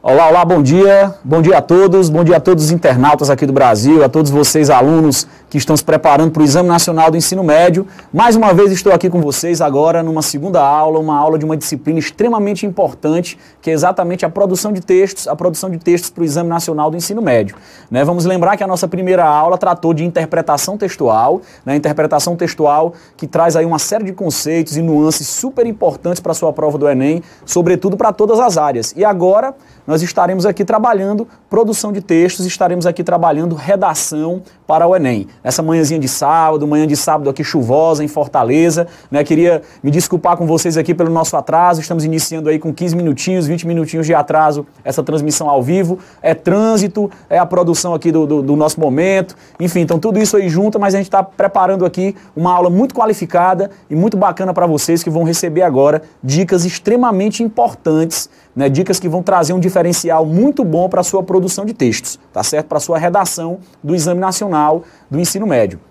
Olá, olá, bom dia a todos, bom dia a todos os internautas aqui do Brasil, a todos vocês alunos que estão se preparando para o Exame Nacional do Ensino Médio. Mais uma vez estou aqui com vocês agora numa segunda aula, uma aula de uma disciplina extremamente importante, que é exatamente a produção de textos para o Exame Nacional do Ensino Médio. Vamos lembrar que a nossa primeira aula tratou de interpretação textual, interpretação textual que traz aí uma série de conceitos e nuances super importantes para a sua prova do Enem, sobretudo para todas as áreas. E agora nós estaremos aqui trabalhando produção de textos, estaremos aqui trabalhando redação para o Enem. Nessa manhã de sábado aqui chuvosa em Fortaleza, queria me desculpar com vocês aqui pelo nosso atraso, estamos iniciando aí com 15 minutinhos, 20 minutinhos de atraso essa transmissão ao vivo, é trânsito, é a produção aqui do nosso momento, enfim, então tudo isso aí junto, mas a gente está preparando aqui uma aula muito qualificada e muito bacana para vocês que vão receber agora dicas extremamente importantes, dicas que vão trazer um diferencial muito bom para a sua produção de textos, tá certo? Para a sua redação do Exame Nacional do Ensino Médio.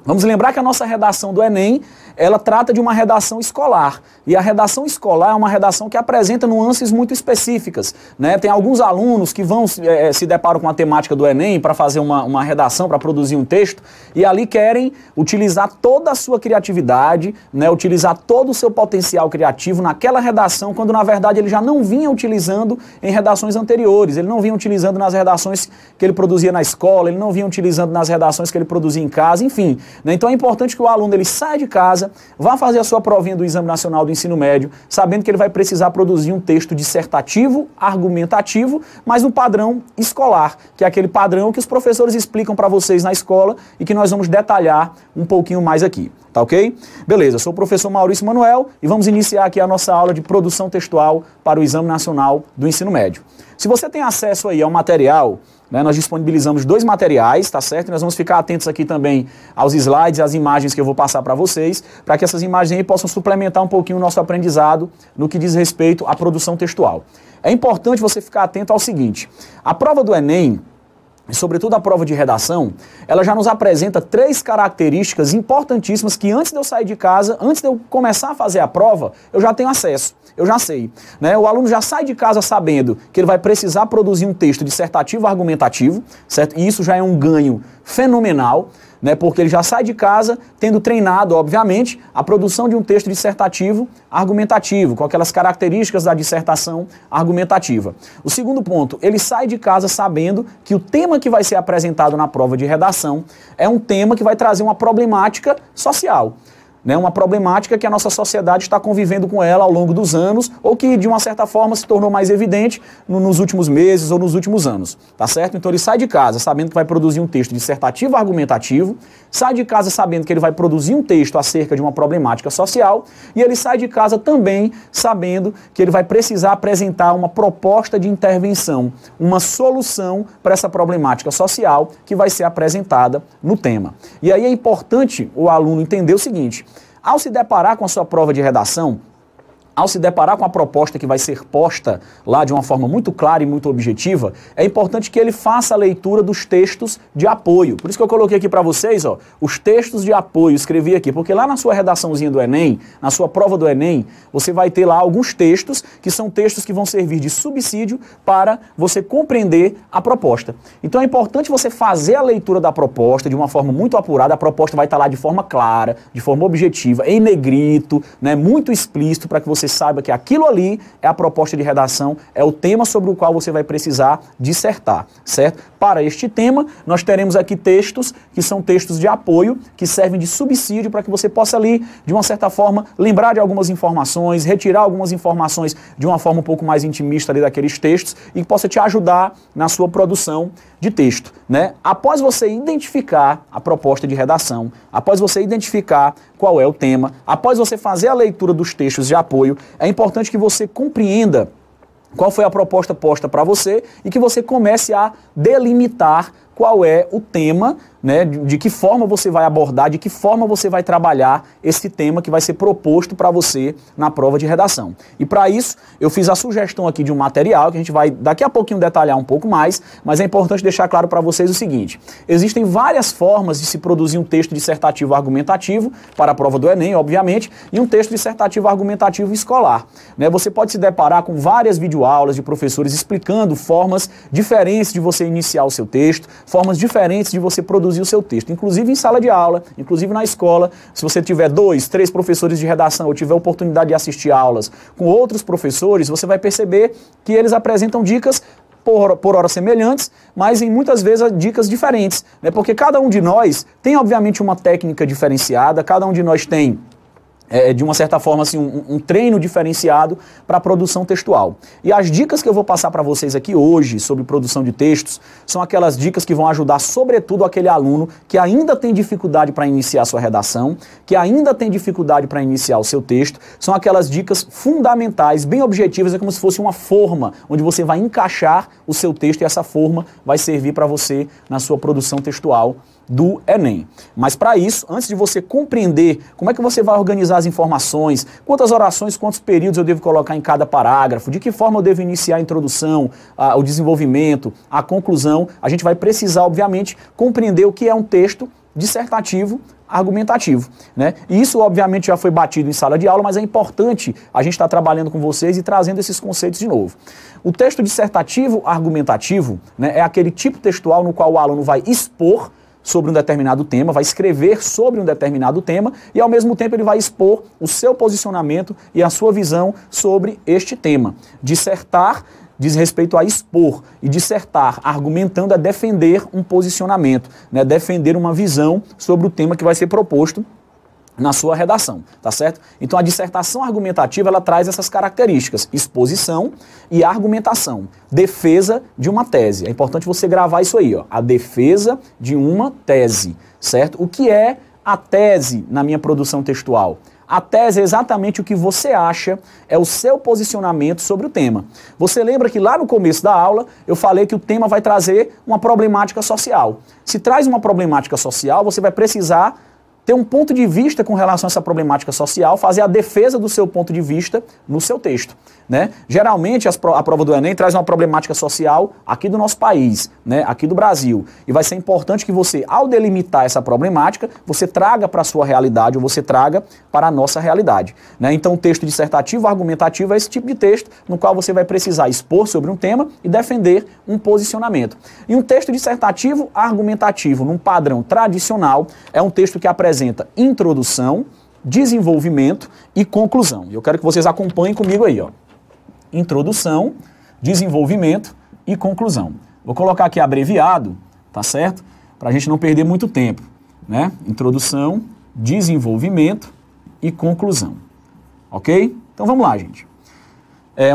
Vamos lembrar que a nossa redação do Enem, ela trata de uma redação escolar. E a redação escolar é uma redação que apresenta nuances muito específicas. Tem alguns alunos que vão se deparam com a temática do Enem para fazer uma redação, para produzir um texto, e ali querem utilizar toda a sua criatividade, utilizar todo o seu potencial criativo naquela redação, quando na verdade ele já não vinha utilizando em redações anteriores, ele não vinha utilizando nas redações que ele produzia na escola, ele não vinha utilizando nas redações que ele produzia em casa, enfim. Então é importante que o aluno ele saia de casa, vá fazer a sua provinha do Exame Nacional do Ensino Médio, sabendo que ele vai precisar produzir um texto dissertativo, argumentativo, mas no padrão escolar, que é aquele padrão que os professores explicam para vocês na escola e que nós vamos detalhar um pouquinho mais aqui. Tá ok? Beleza, eu sou o professor Maurício Manuel e vamos iniciar aqui a nossa aula de produção textual para o Exame Nacional do Ensino Médio. Se você tem acesso aí ao material, nós disponibilizamos 2 materiais, tá certo? E nós vamos ficar atentos aqui também aos slides e às imagens que eu vou passar para vocês, para que essas imagens aí possam suplementar um pouquinho o nosso aprendizado no que diz respeito à produção textual. É importante você ficar atento ao seguinte: a prova do Enem, e sobretudo a prova de redação, ela já nos apresenta 3 características importantíssimas que antes de eu sair de casa, antes de eu começar a fazer a prova, eu já tenho acesso, eu já sei. O aluno já sai de casa sabendo que ele vai precisar produzir um texto dissertativo argumentativo, certo? E isso já é um ganho fenomenal, porque ele já sai de casa tendo treinado, obviamente, a produção de um texto dissertativo argumentativo, com aquelas características da dissertação argumentativa. O segundo ponto, ele sai de casa sabendo que o tema que vai ser apresentado na prova de redação é um tema que vai trazer uma problemática social. Uma problemática que a nossa sociedade está convivendo com ela ao longo dos anos, ou que de uma certa forma se tornou mais evidente nos últimos meses ou nos últimos anos, tá certo? Então ele sai de casa sabendo que vai produzir um texto dissertativo argumentativo, sai de casa sabendo que ele vai produzir um texto acerca de uma problemática social, e ele sai de casa também sabendo que ele vai precisar apresentar uma proposta de intervenção, uma solução para essa problemática social que vai ser apresentada no tema. E aí é importante o aluno entender o seguinte: ao se deparar com a sua prova de redação, ao se deparar com a proposta que vai ser posta lá de uma forma muito clara e muito objetiva, é importante que ele faça a leitura dos textos de apoio. Por isso que eu coloquei aqui para vocês, os textos de apoio, escrevi aqui, porque lá na sua redaçãozinha do Enem, na sua prova do Enem, você vai ter lá alguns textos, que são textos que vão servir de subsídio para você compreender a proposta. Então é importante você fazer a leitura da proposta de uma forma muito apurada, a proposta vai estar lá de forma clara, de forma objetiva, em negrito, muito explícito, para que você saiba que aquilo ali é a proposta de redação, é o tema sobre o qual você vai precisar dissertar, certo? Para este tema, nós teremos aqui textos que são textos de apoio, que servem de subsídio para que você possa ali, de uma certa forma, lembrar de algumas informações, retirar algumas informações de uma forma um pouco mais intimista ali daqueles textos e que possa te ajudar na sua produção de texto, Após você identificar a proposta de redação, após você identificar qual é o tema, após você fazer a leitura dos textos de apoio, é importante que você compreenda qual foi a proposta posta para você e que você comece a delimitar qual é o tema né, de que forma você vai abordar, de que forma você vai trabalhar esse tema que vai ser proposto para você na prova de redação. E para isso, eu fiz a sugestão aqui de um material que a gente vai daqui a pouquinho detalhar um pouco mais, mas é importante deixar claro para vocês o seguinte: existem várias formas de se produzir um texto dissertativo argumentativo para a prova do Enem, obviamente, e um texto dissertativo argumentativo escolar, né? Você pode se deparar com várias videoaulas de professores explicando formas diferentes de você iniciar o seu texto, formas diferentes de você produzir o seu texto, inclusive em sala de aula, inclusive na escola. Se você tiver 2, 3 professores de redação ou tiver oportunidade de assistir aulas com outros professores, você vai perceber que eles apresentam dicas por hora semelhantes, mas em muitas vezes dicas diferentes, né? Porque cada um de nós tem obviamente uma técnica diferenciada, cada um de nós tem de uma certa forma, assim, um treino diferenciado para a produção textual. E as dicas que eu vou passar para vocês aqui hoje sobre produção de textos são aquelas dicas que vão ajudar, sobretudo, aquele aluno que ainda tem dificuldade para iniciar sua redação, que ainda tem dificuldade para iniciar o seu texto. São aquelas dicas fundamentais, bem objetivas, é como se fosse uma forma onde você vai encaixar o seu texto e essa forma vai servir para você na sua produção textual do Enem. Mas para isso, antes de você compreender como é que você vai organizar as informações, quantas orações, quantos períodos eu devo colocar em cada parágrafo, de que forma eu devo iniciar a introdução, o desenvolvimento, a conclusão, a gente vai precisar, obviamente, compreender o que é um texto dissertativo argumentativo, né? E isso, obviamente, já foi batido em sala de aula, mas é importante a gente estar trabalhando com vocês e trazendo esses conceitos de novo. O texto dissertativo argumentativo, né, é aquele tipo textual no qual o aluno vai expor sobre um determinado tema, vai escrever sobre um determinado tema e, ao mesmo tempo, ele vai expor o seu posicionamento e a sua visão sobre este tema. Dissertar diz respeito a expor, e dissertar, argumentando, é defender um posicionamento, né? Defender uma visão sobre o tema que vai ser proposto na sua redação, tá certo? Então a dissertação argumentativa, ela traz essas características: exposição e argumentação, defesa de uma tese. É importante você gravar isso aí, ó, a defesa de uma tese, certo? O que é a tese na minha produção textual? A tese é exatamente o que você acha, é o seu posicionamento sobre o tema. Você lembra que lá no começo da aula eu falei que o tema vai trazer uma problemática social. Se traz uma problemática social, você vai precisar ter um ponto de vista com relação a essa problemática social, fazer a defesa do seu ponto de vista no seu texto, né? Geralmente a prova do Enem traz uma problemática social aqui do nosso país, né? Aqui do Brasil. E vai ser importante que você, ao delimitar essa problemática, você traga para a sua realidade, ou você traga para a nossa realidade, né? Então o texto dissertativo argumentativo é esse tipo de texto no qual você vai precisar expor sobre um tema e defender um posicionamento. E um texto dissertativo argumentativo, num padrão tradicional, é um texto que apresenta introdução, desenvolvimento e conclusão. E eu quero que vocês acompanhem comigo aí, ó. Introdução, desenvolvimento e conclusão. Vou colocar aqui abreviado, tá certo? Para a gente não perder muito tempo, né? Introdução, desenvolvimento e conclusão. Ok? Então vamos lá, gente.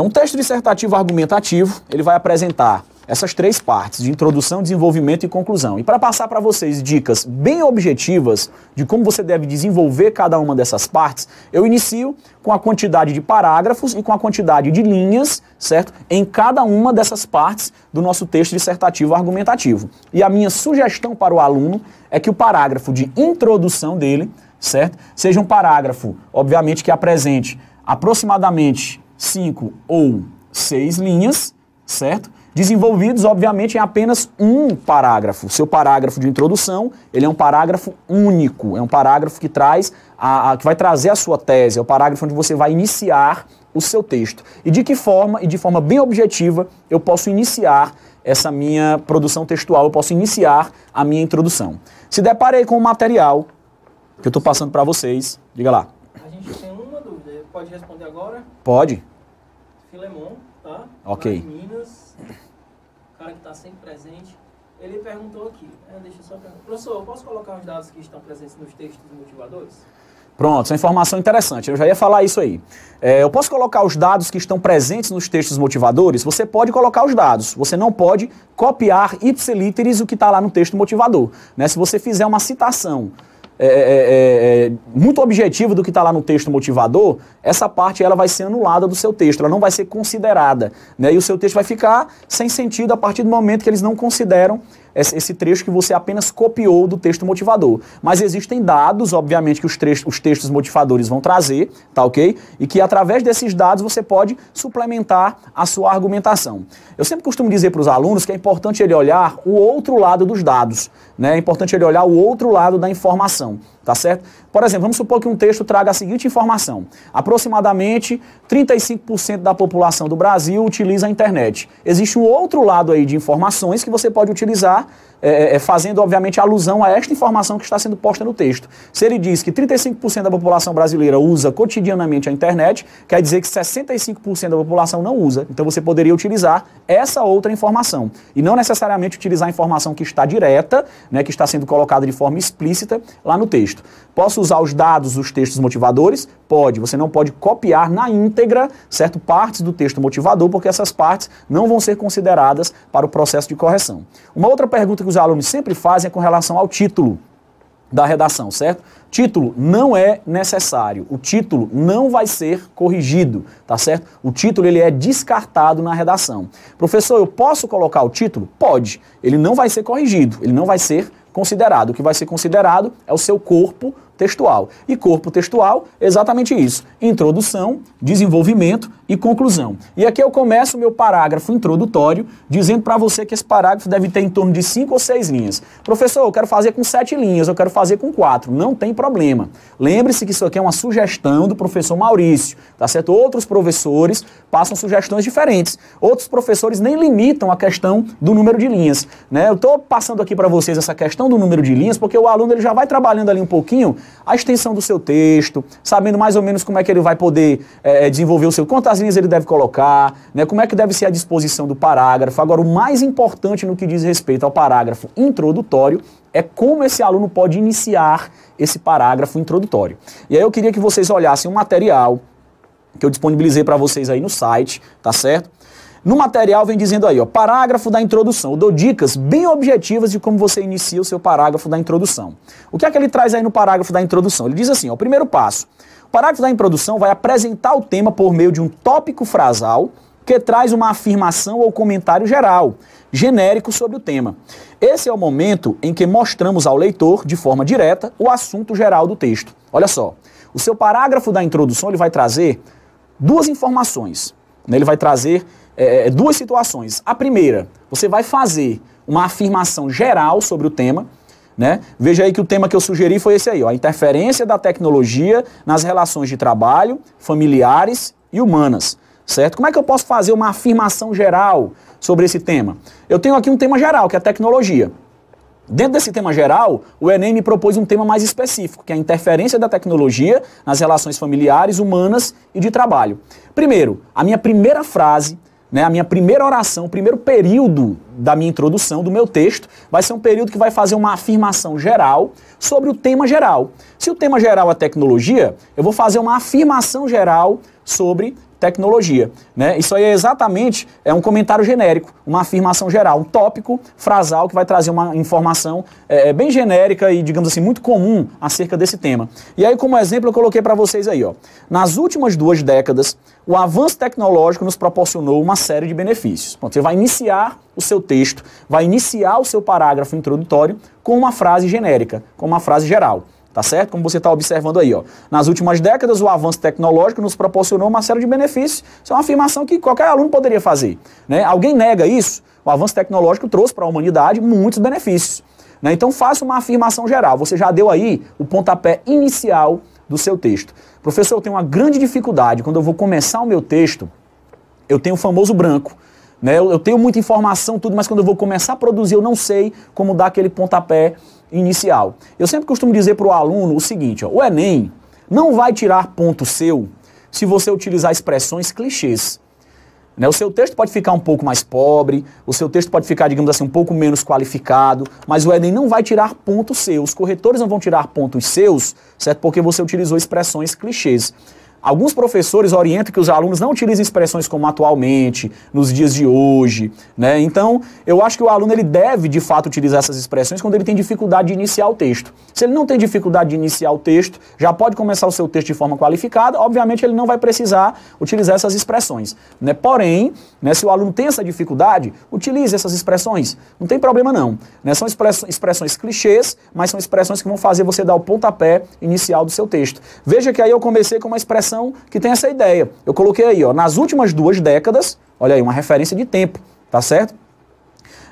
Um texto dissertativo argumentativo, ele vai apresentar essas 3 partes, de introdução, desenvolvimento e conclusão. E para passar para vocês dicas bem objetivas de como você deve desenvolver cada uma dessas partes, eu inicio com a quantidade de parágrafos e com a quantidade de linhas, certo? Em cada uma dessas partes do nosso texto dissertativo argumentativo. E a minha sugestão para o aluno é que o parágrafo de introdução dele, certo? Seja um parágrafo, obviamente, que apresente aproximadamente 5 ou 6 linhas, certo? Desenvolvidos, obviamente, em apenas um parágrafo. O seu parágrafo de introdução, ele é um parágrafo único, é um parágrafo que traz que vai trazer a sua tese, é o parágrafo onde você vai iniciar o seu texto. E de que forma, e de forma bem objetiva, eu posso iniciar essa minha produção textual, eu posso iniciar a minha introdução. Se deparei com o material que eu estou passando para vocês, diga lá. A gente tem uma dúvida, pode responder agora? Pode. Filemon, tá? Ok. Lá em Minas, o cara que está sempre presente, ele perguntou aqui, deixa eu só perguntar. Professor, eu posso colocar os dados que estão presentes nos textos motivadores? Pronto, essa é uma informação interessante, eu já ia falar isso aí. Eu posso colocar os dados que estão presentes nos textos motivadores? Você pode colocar os dados, você não pode copiar ipsiliteris o que está lá no texto motivador, né? Se você fizer uma citação muito objetivo do que está lá no texto motivador, essa parte ela vai ser anulada do seu texto, ela não vai ser considerada, né? E o seu texto vai ficar sem sentido a partir do momento que eles não consideram esse trecho que você apenas copiou do texto motivador. Mas existem dados, obviamente, que os textos motivadores vão trazer, tá ok? E que através desses dados você pode suplementar a sua argumentação. Eu sempre costumo dizer para os alunos que é importante ele olhar o outro lado dos dados, né? É importante ele olhar o outro lado da informação, tá certo? Por exemplo, vamos supor que um texto traga a seguinte informação: aproximadamente 35% da população do Brasil utiliza a internet. Existe um outro lado aí de informações que você pode utilizar, fazendo obviamente alusão a esta informação que está sendo posta no texto. Se ele diz que 35% da população brasileira usa cotidianamente a internet, quer dizer que 65% da população não usa. Então você poderia utilizar essa outra informação e não necessariamente utilizar a informação que está direta, né, que está sendo colocada de forma explícita lá no texto. Posso usar os dados dos textos motivadores? Pode. Você não pode copiar na íntegra, certo, partes do texto motivador, porque essas partes não vão ser consideradas para o processo de correção. Uma outra pergunta que os alunos sempre fazem é com relação ao título da redação, certo? Título não é necessário, o título não vai ser corrigido, tá certo? O título ele é descartado na redação. Professor, eu posso colocar o título? Pode. Ele não vai ser corrigido, ele não vai ser considerado. O que vai ser considerado é o seu corpo textual. E corpo textual, exatamente isso: introdução, desenvolvimento e conclusão. E aqui eu começo o meu parágrafo introdutório dizendo para você que esse parágrafo deve ter em torno de 5 ou 6 linhas. Professor, eu quero fazer com 7 linhas, eu quero fazer com 4. Não tem problema. Lembre-se que isso aqui é uma sugestão do professor Maurício, tá certo? Outros professores passam sugestões diferentes. Outros professores nem limitam a questão do número de linhas, né? Eu estou passando aqui para vocês essa questão do número de linhas porque o aluno ele já vai trabalhando ali um pouquinho a extensão do seu texto, sabendo mais ou menos como é que ele vai poder desenvolver o seu, quantas linhas ele deve colocar, né, como é que deve ser a disposição do parágrafo. Agora, o mais importante no que diz respeito ao parágrafo introdutório é como esse aluno pode iniciar esse parágrafo introdutório. E aí eu queria que vocês olhassem um material que eu disponibilizei para vocês aí no site, tá certo? No material vem dizendo aí, ó, parágrafo da introdução. Eu dou dicas bem objetivas de como você inicia o seu parágrafo da introdução. O que é que ele traz aí no parágrafo da introdução? Ele diz assim, ó, o primeiro passo. O parágrafo da introdução vai apresentar o tema por meio de um tópico frasal que traz uma afirmação ou comentário geral, genérico sobre o tema. Esse é o momento em que mostramos ao leitor, de forma direta, o assunto geral do texto. Olha só, o seu parágrafo da introdução ele vai trazer duas informações. Ele vai trazer duas situações. A primeira, você vai fazer uma afirmação geral sobre o tema, né? Veja aí que o tema que eu sugeri foi esse aí, ó, a interferência da tecnologia nas relações de trabalho, familiares e humanas, certo? Como é que eu posso fazer uma afirmação geral sobre esse tema? Eu tenho aqui um tema geral, que é a tecnologia. Dentro desse tema geral, o Enem me propôs um tema mais específico, que é a interferência da tecnologia nas relações familiares, humanas e de trabalho. Primeiro, a minha primeira frase, né, a minha primeira oração, o primeiro período da minha introdução, do meu texto, vai ser um período que vai fazer uma afirmação geral sobre o tema geral. Se o tema geral é tecnologia, eu vou fazer uma afirmação geral sobre tecnologia, né? Isso aí é exatamente um comentário genérico, uma afirmação geral, um tópico frasal que vai trazer uma informação bem genérica e, digamos assim, muito comum acerca desse tema. E aí, como exemplo, eu coloquei para vocês aí, ó, nas últimas 2 décadas, o avanço tecnológico nos proporcionou uma série de benefícios. Bom, você vai iniciar o seu texto, vai iniciar o seu parágrafo introdutório com uma frase genérica, com uma frase geral. Tá certo? Como você está observando aí, ó. Nas últimas décadas, o avanço tecnológico nos proporcionou uma série de benefícios. Isso é uma afirmação que qualquer aluno poderia fazer, né? Alguém nega isso? O avanço tecnológico trouxe para a humanidade muitos benefícios, né? Então faça uma afirmação geral. Você já deu aí o pontapé inicial do seu texto. Professor, eu tenho uma grande dificuldade. Quando eu vou começar o meu texto, eu tenho o famoso branco, né? Eu tenho muita informação, tudo, mas quando eu vou começar a produzir, eu não sei como dar aquele pontapé inicial. Eu sempre costumo dizer para o aluno o seguinte, ó, o Enem não vai tirar ponto seu se você utilizar expressões clichês, né? O seu texto pode ficar um pouco mais pobre, o seu texto pode ficar, digamos assim, um pouco menos qualificado, mas o Enem não vai tirar pontos seus, os corretores não vão tirar pontos seus, certo? Porque você utilizou expressões clichês. Alguns professores orientam que os alunos não utilizem expressões como atualmente, nos dias de hoje, né? Então, eu acho que o aluno ele deve, de fato, utilizar essas expressões quando ele tem dificuldade de iniciar o texto. Se ele não tem dificuldade de iniciar o texto, já pode começar o seu texto de forma qualificada, obviamente ele não vai precisar utilizar essas expressões, né? Porém, né, se o aluno tem essa dificuldade, utilize essas expressões, não tem problema não, né? São expressões clichês, mas são expressões que vão fazer você dar o pontapé inicial do seu texto. Veja que aí eu comecei com uma expressão que tem essa ideia. Eu coloquei aí, ó, nas últimas 2 décadas, olha aí, uma referência de tempo, tá certo?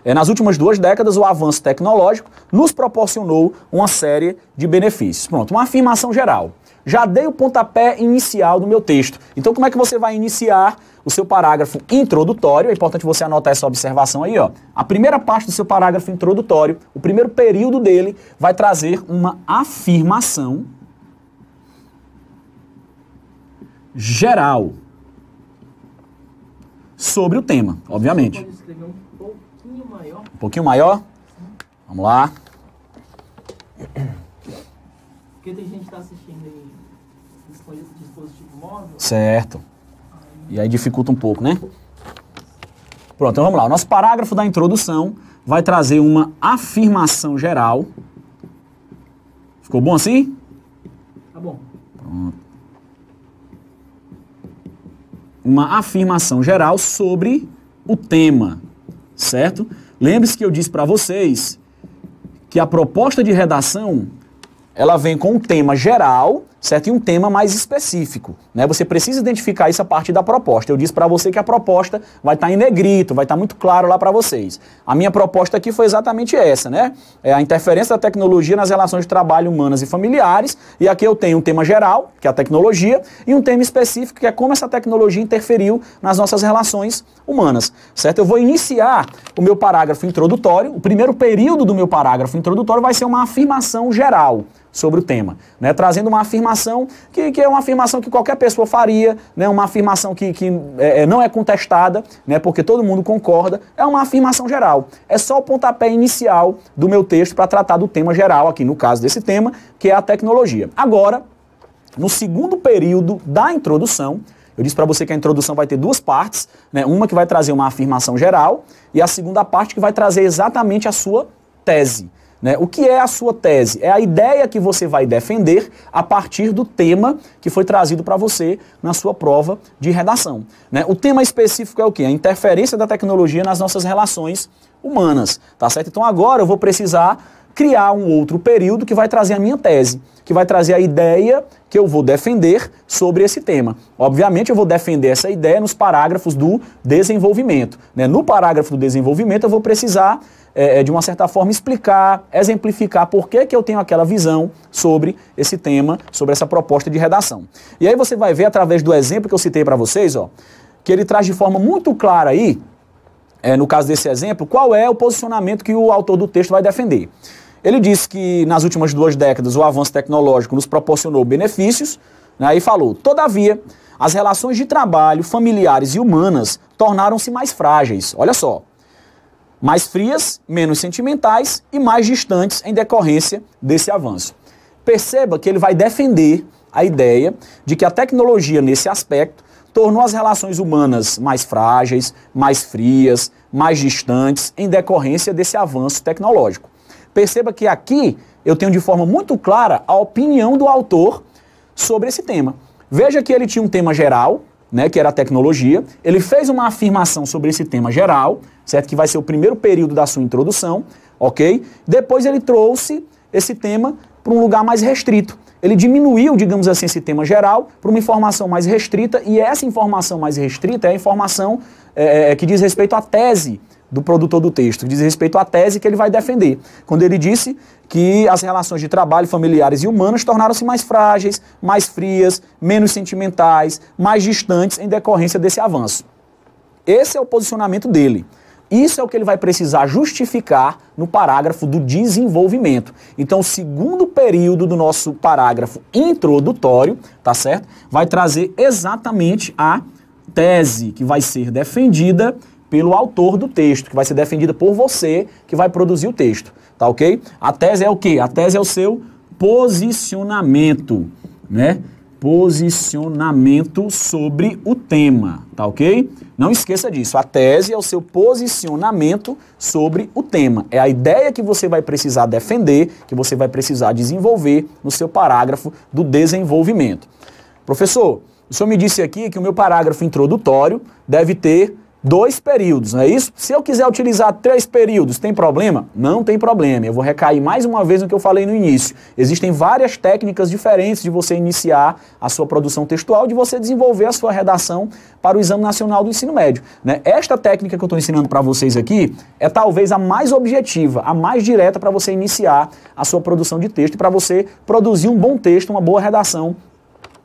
Nas últimas 2 décadas, o avanço tecnológico nos proporcionou uma série de benefícios. Pronto, uma afirmação geral. Já dei o pontapé inicial do meu texto. Então, como é que você vai iniciar o seu parágrafo introdutório? É importante você anotar essa observação aí, ó. A primeira parte do seu parágrafo introdutório, o primeiro período dele, vai trazer uma afirmação geral sobre o tema, obviamente. Você pode escrever um pouquinho maior? Um pouquinho maior? Vamos lá. Porque tem gente que está assistindo aí dispositivo móvel. Certo. E aí dificulta um pouco, né? Pronto, então vamos lá. O nosso parágrafo da introdução vai trazer uma afirmação geral. Ficou bom assim? Tá bom. Pronto. Uma afirmação geral sobre o tema, certo? Lembre-se que eu disse para vocês que a proposta de redação, ela vem com um tema geral, certo? E um tema mais específico, né? Você precisa identificar isso a partir da proposta. Eu disse para você que a proposta vai estar em negrito, vai estar muito claro lá para vocês. A minha proposta aqui foi exatamente essa, né? É a interferência da tecnologia nas relações de trabalho humanas e familiares. E aqui eu tenho um tema geral, que é a tecnologia, e um tema específico, que é como essa tecnologia interferiu nas nossas relações humanas, certo? Eu vou iniciar o meu parágrafo introdutório. O primeiro período do meu parágrafo introdutório vai ser uma afirmação geral sobre o tema, né? Trazendo uma afirmação que é uma afirmação que qualquer pessoa faria, né? Uma afirmação que não é contestada, né? Porque todo mundo concorda, é uma afirmação geral. É só o pontapé inicial do meu texto para tratar do tema geral, aqui no caso desse tema, que é a tecnologia. Agora, no segundo período da introdução, eu disse para você que a introdução vai ter 2 partes, né? Uma que vai trazer uma afirmação geral e a segunda parte que vai trazer exatamente a sua tese. Né? O que é a sua tese? É a ideia que você vai defender a partir do tema que foi trazido para você na sua prova de redação. Né? O tema específico é o quê? A interferência da tecnologia nas nossas relações humanas, tá certo? Então agora eu vou precisar criar um outro período que vai trazer a minha tese, que vai trazer a ideia que eu vou defender sobre esse tema. Obviamente eu vou defender essa ideia nos parágrafos do desenvolvimento. Né? No parágrafo do desenvolvimento eu vou precisar de uma certa forma, explicar, exemplificar por que eu tenho aquela visão sobre esse tema, sobre essa proposta de redação. E aí você vai ver, através do exemplo que eu citei para vocês, ó, que ele traz de forma muito clara aí, no caso desse exemplo, qual é o posicionamento que o autor do texto vai defender. Ele diz que nas últimas 2 décadas o avanço tecnológico nos proporcionou benefícios, né, e falou, todavia, as relações de trabalho, familiares e humanas tornaram-se mais frágeis. Olha só. Mais frias, menos sentimentais e mais distantes em decorrência desse avanço. Perceba que ele vai defender a ideia de que a tecnologia, nesse aspecto, tornou as relações humanas mais frágeis, mais frias, mais distantes em decorrência desse avanço tecnológico. Perceba que aqui eu tenho de forma muito clara a opinião do autor sobre esse tema. Veja que ele tinha um tema geral, né, que era a tecnologia, ele fez uma afirmação sobre esse tema geral, certo? Que vai ser o primeiro período da sua introdução, ok? Depois ele trouxe esse tema para um lugar mais restrito. Ele diminuiu, digamos assim, esse tema geral para uma informação mais restrita, e essa informação mais restrita é a informação que diz respeito à tese do produtor do texto, que diz respeito à tese que ele vai defender. Quando ele disse que as relações de trabalho familiares e humanas tornaram-se mais frágeis, mais frias, menos sentimentais, mais distantes em decorrência desse avanço. Esse é o posicionamento dele. Isso é o que ele vai precisar justificar no parágrafo do desenvolvimento. Então, o segundo período do nosso parágrafo introdutório, tá certo? Vai trazer exatamente a tese que vai ser defendida pelo autor do texto, que vai ser defendida por você, que vai produzir o texto, tá ok? A tese é o quê? A tese é o seu posicionamento, né? posicionamento sobre o tema, tá ok? Não esqueça disso, a tese é o seu posicionamento sobre o tema. É a ideia que você vai precisar defender, que você vai precisar desenvolver no seu parágrafo do desenvolvimento. Professor, o senhor me disse aqui que o meu parágrafo introdutório deve ter 2 períodos, não é isso? Se eu quiser utilizar 3 períodos, tem problema? Não tem problema. Eu vou recair mais uma vez no que eu falei no início. Existem várias técnicas diferentes de você iniciar a sua produção textual, de você desenvolver a sua redação para o Exame Nacional do Ensino Médio, né? Esta técnica que eu estou ensinando para vocês aqui é talvez a mais objetiva, a mais direta para você iniciar a sua produção de texto e para você produzir um bom texto, uma boa redação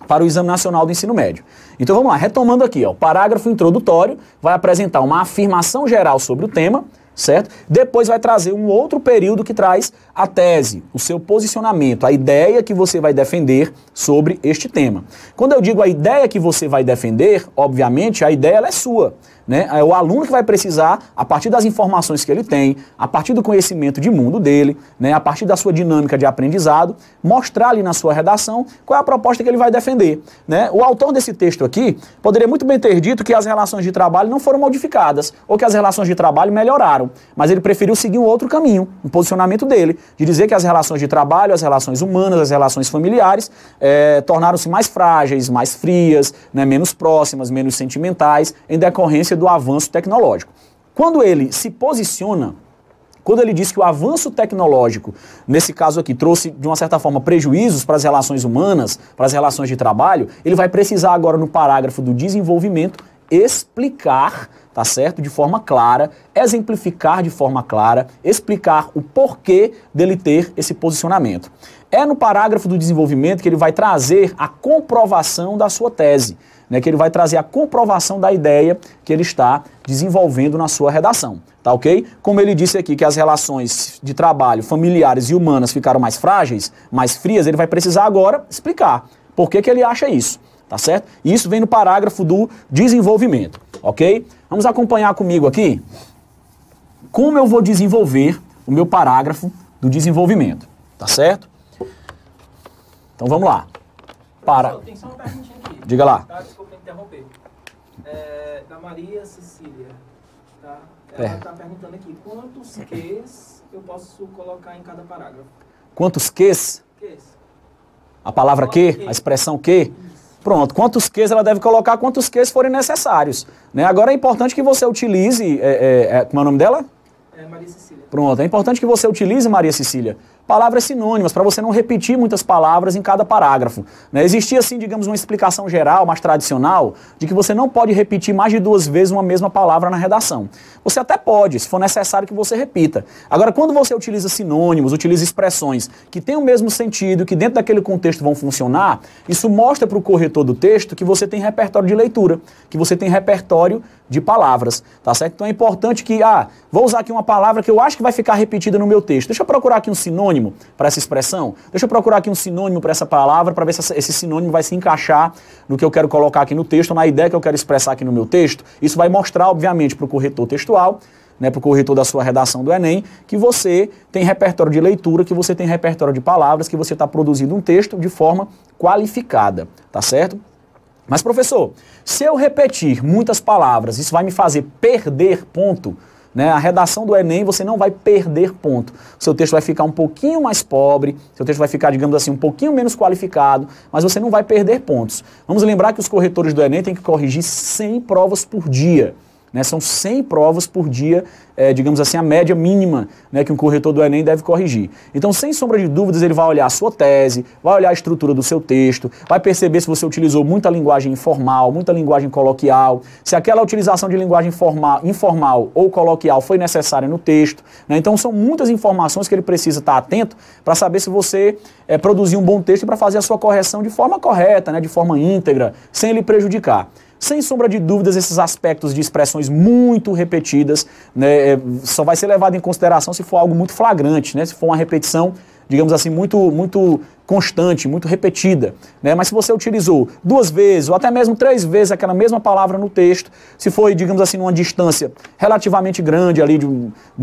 para o Exame Nacional do Ensino Médio. Então vamos lá, retomando aqui, ó, o parágrafo introdutório vai apresentar uma afirmação geral sobre o tema, certo? Depois vai trazer um outro período que traz a tese, o seu posicionamento, a ideia que você vai defender sobre este tema. Quando eu digo a ideia que você vai defender, obviamente a ideia ela é sua, né? É o aluno que vai precisar, a partir das informações que ele tem, a partir do conhecimento de mundo dele, né? A partir da sua dinâmica de aprendizado, mostrar ali na sua redação qual é a proposta que ele vai defender, né? O autor desse texto aqui poderia muito bem ter dito que as relações de trabalho não foram modificadas, ou que as relações de trabalho melhoraram, mas ele preferiu seguir um outro caminho, um posicionamento dele, de dizer que as relações de trabalho, as relações humanas, as relações familiares tornaram-se mais frágeis, mais frias, né? Menos próximas, menos sentimentais, em decorrência do avanço tecnológico. Quando ele se posiciona, quando ele diz que o avanço tecnológico, nesse caso aqui, trouxe de uma certa forma prejuízos para as relações humanas, para as relações de trabalho, ele vai precisar agora no parágrafo do desenvolvimento explicar, tá certo? De forma clara, exemplificar de forma clara, explicar o porquê dele ter esse posicionamento. É no parágrafo do desenvolvimento que ele vai trazer a comprovação da sua tese, né, que ele vai trazer a comprovação da ideia que ele está desenvolvendo na sua redação, tá ok? Como ele disse aqui que as relações de trabalho familiares e humanas ficaram mais frágeis, mais frias, ele vai precisar agora explicar por que ele acha isso, tá certo? E isso vem no parágrafo do desenvolvimento, ok? Vamos acompanhar comigo aqui como eu vou desenvolver o meu parágrafo do desenvolvimento, tá certo? Então vamos lá. Tem só uma perguntinha aqui. Diga lá. Tá? Desculpa interromper. Da Maria Cecília. Tá? Ela está perguntando aqui, quantos Qs eu posso colocar em cada parágrafo? Quantos Qs? Qs. A palavra que, a expressão que? Pronto, quantos Qs ela deve colocar, quantos Qs forem necessários, né? Agora é importante que você utilize, como é o nome dela? Maria Cecília. Pronto, é importante que você utilize, Maria Cecília, palavras sinônimas, para você não repetir muitas palavras em cada parágrafo, né? Existia, assim, digamos, uma explicação geral, mais tradicional, de que você não pode repetir mais de 2 vezes uma mesma palavra na redação. Você até pode, se for necessário que você repita. Agora, quando você utiliza sinônimos, utiliza expressões que têm o mesmo sentido, que dentro daquele contexto vão funcionar, isso mostra para o corretor do texto que você tem repertório de leitura, que você tem repertório de palavras, tá certo? Então é importante que, vou usar aqui uma palavra que eu acho que vai ficar repetida no meu texto. Deixa eu procurar aqui um sinônimo para essa expressão. Deixa eu procurar aqui um sinônimo para essa palavra, para ver se esse sinônimo vai se encaixar no que eu quero colocar aqui no texto, na ideia que eu quero expressar aqui no meu texto. Isso vai mostrar, obviamente, para o corretor textual, né, para o corretor da sua redação do Enem, que você tem repertório de leitura, que você tem repertório de palavras, que você está produzindo um texto de forma qualificada, tá certo? Mas, professor, se eu repetir muitas palavras, isso vai me fazer perder ponto, né? A redação do Enem, você não vai perder ponto. O seu texto vai ficar um pouquinho mais pobre, seu texto vai ficar, digamos assim, um pouquinho menos qualificado, mas você não vai perder pontos. Vamos lembrar que os corretores do Enem têm que corrigir 100 provas por dia. Né, são 100 provas por dia, digamos assim, a média mínima, né, que um corretor do Enem deve corrigir. Então, sem sombra de dúvidas, ele vai olhar a sua tese, vai olhar a estrutura do seu texto, vai perceber se você utilizou muita linguagem informal, muita linguagem coloquial, se aquela utilização de linguagem informal ou coloquial foi necessária no texto. Né? Então, são muitas informações que ele precisa estar atento para saber se você produziu um bom texto e para fazer a sua correção de forma correta, né, de forma íntegra, sem ele prejudicar. Sem sombra de dúvidas, esses aspectos de expressões muito repetidas, né, só vai ser levado em consideração se for algo muito flagrante, né, se for uma repetição, digamos assim, muito constante, muito repetida. Né, mas se você utilizou 2 vezes ou até mesmo 3 vezes aquela mesma palavra no texto, se foi, digamos assim, numa distância relativamente grande ali de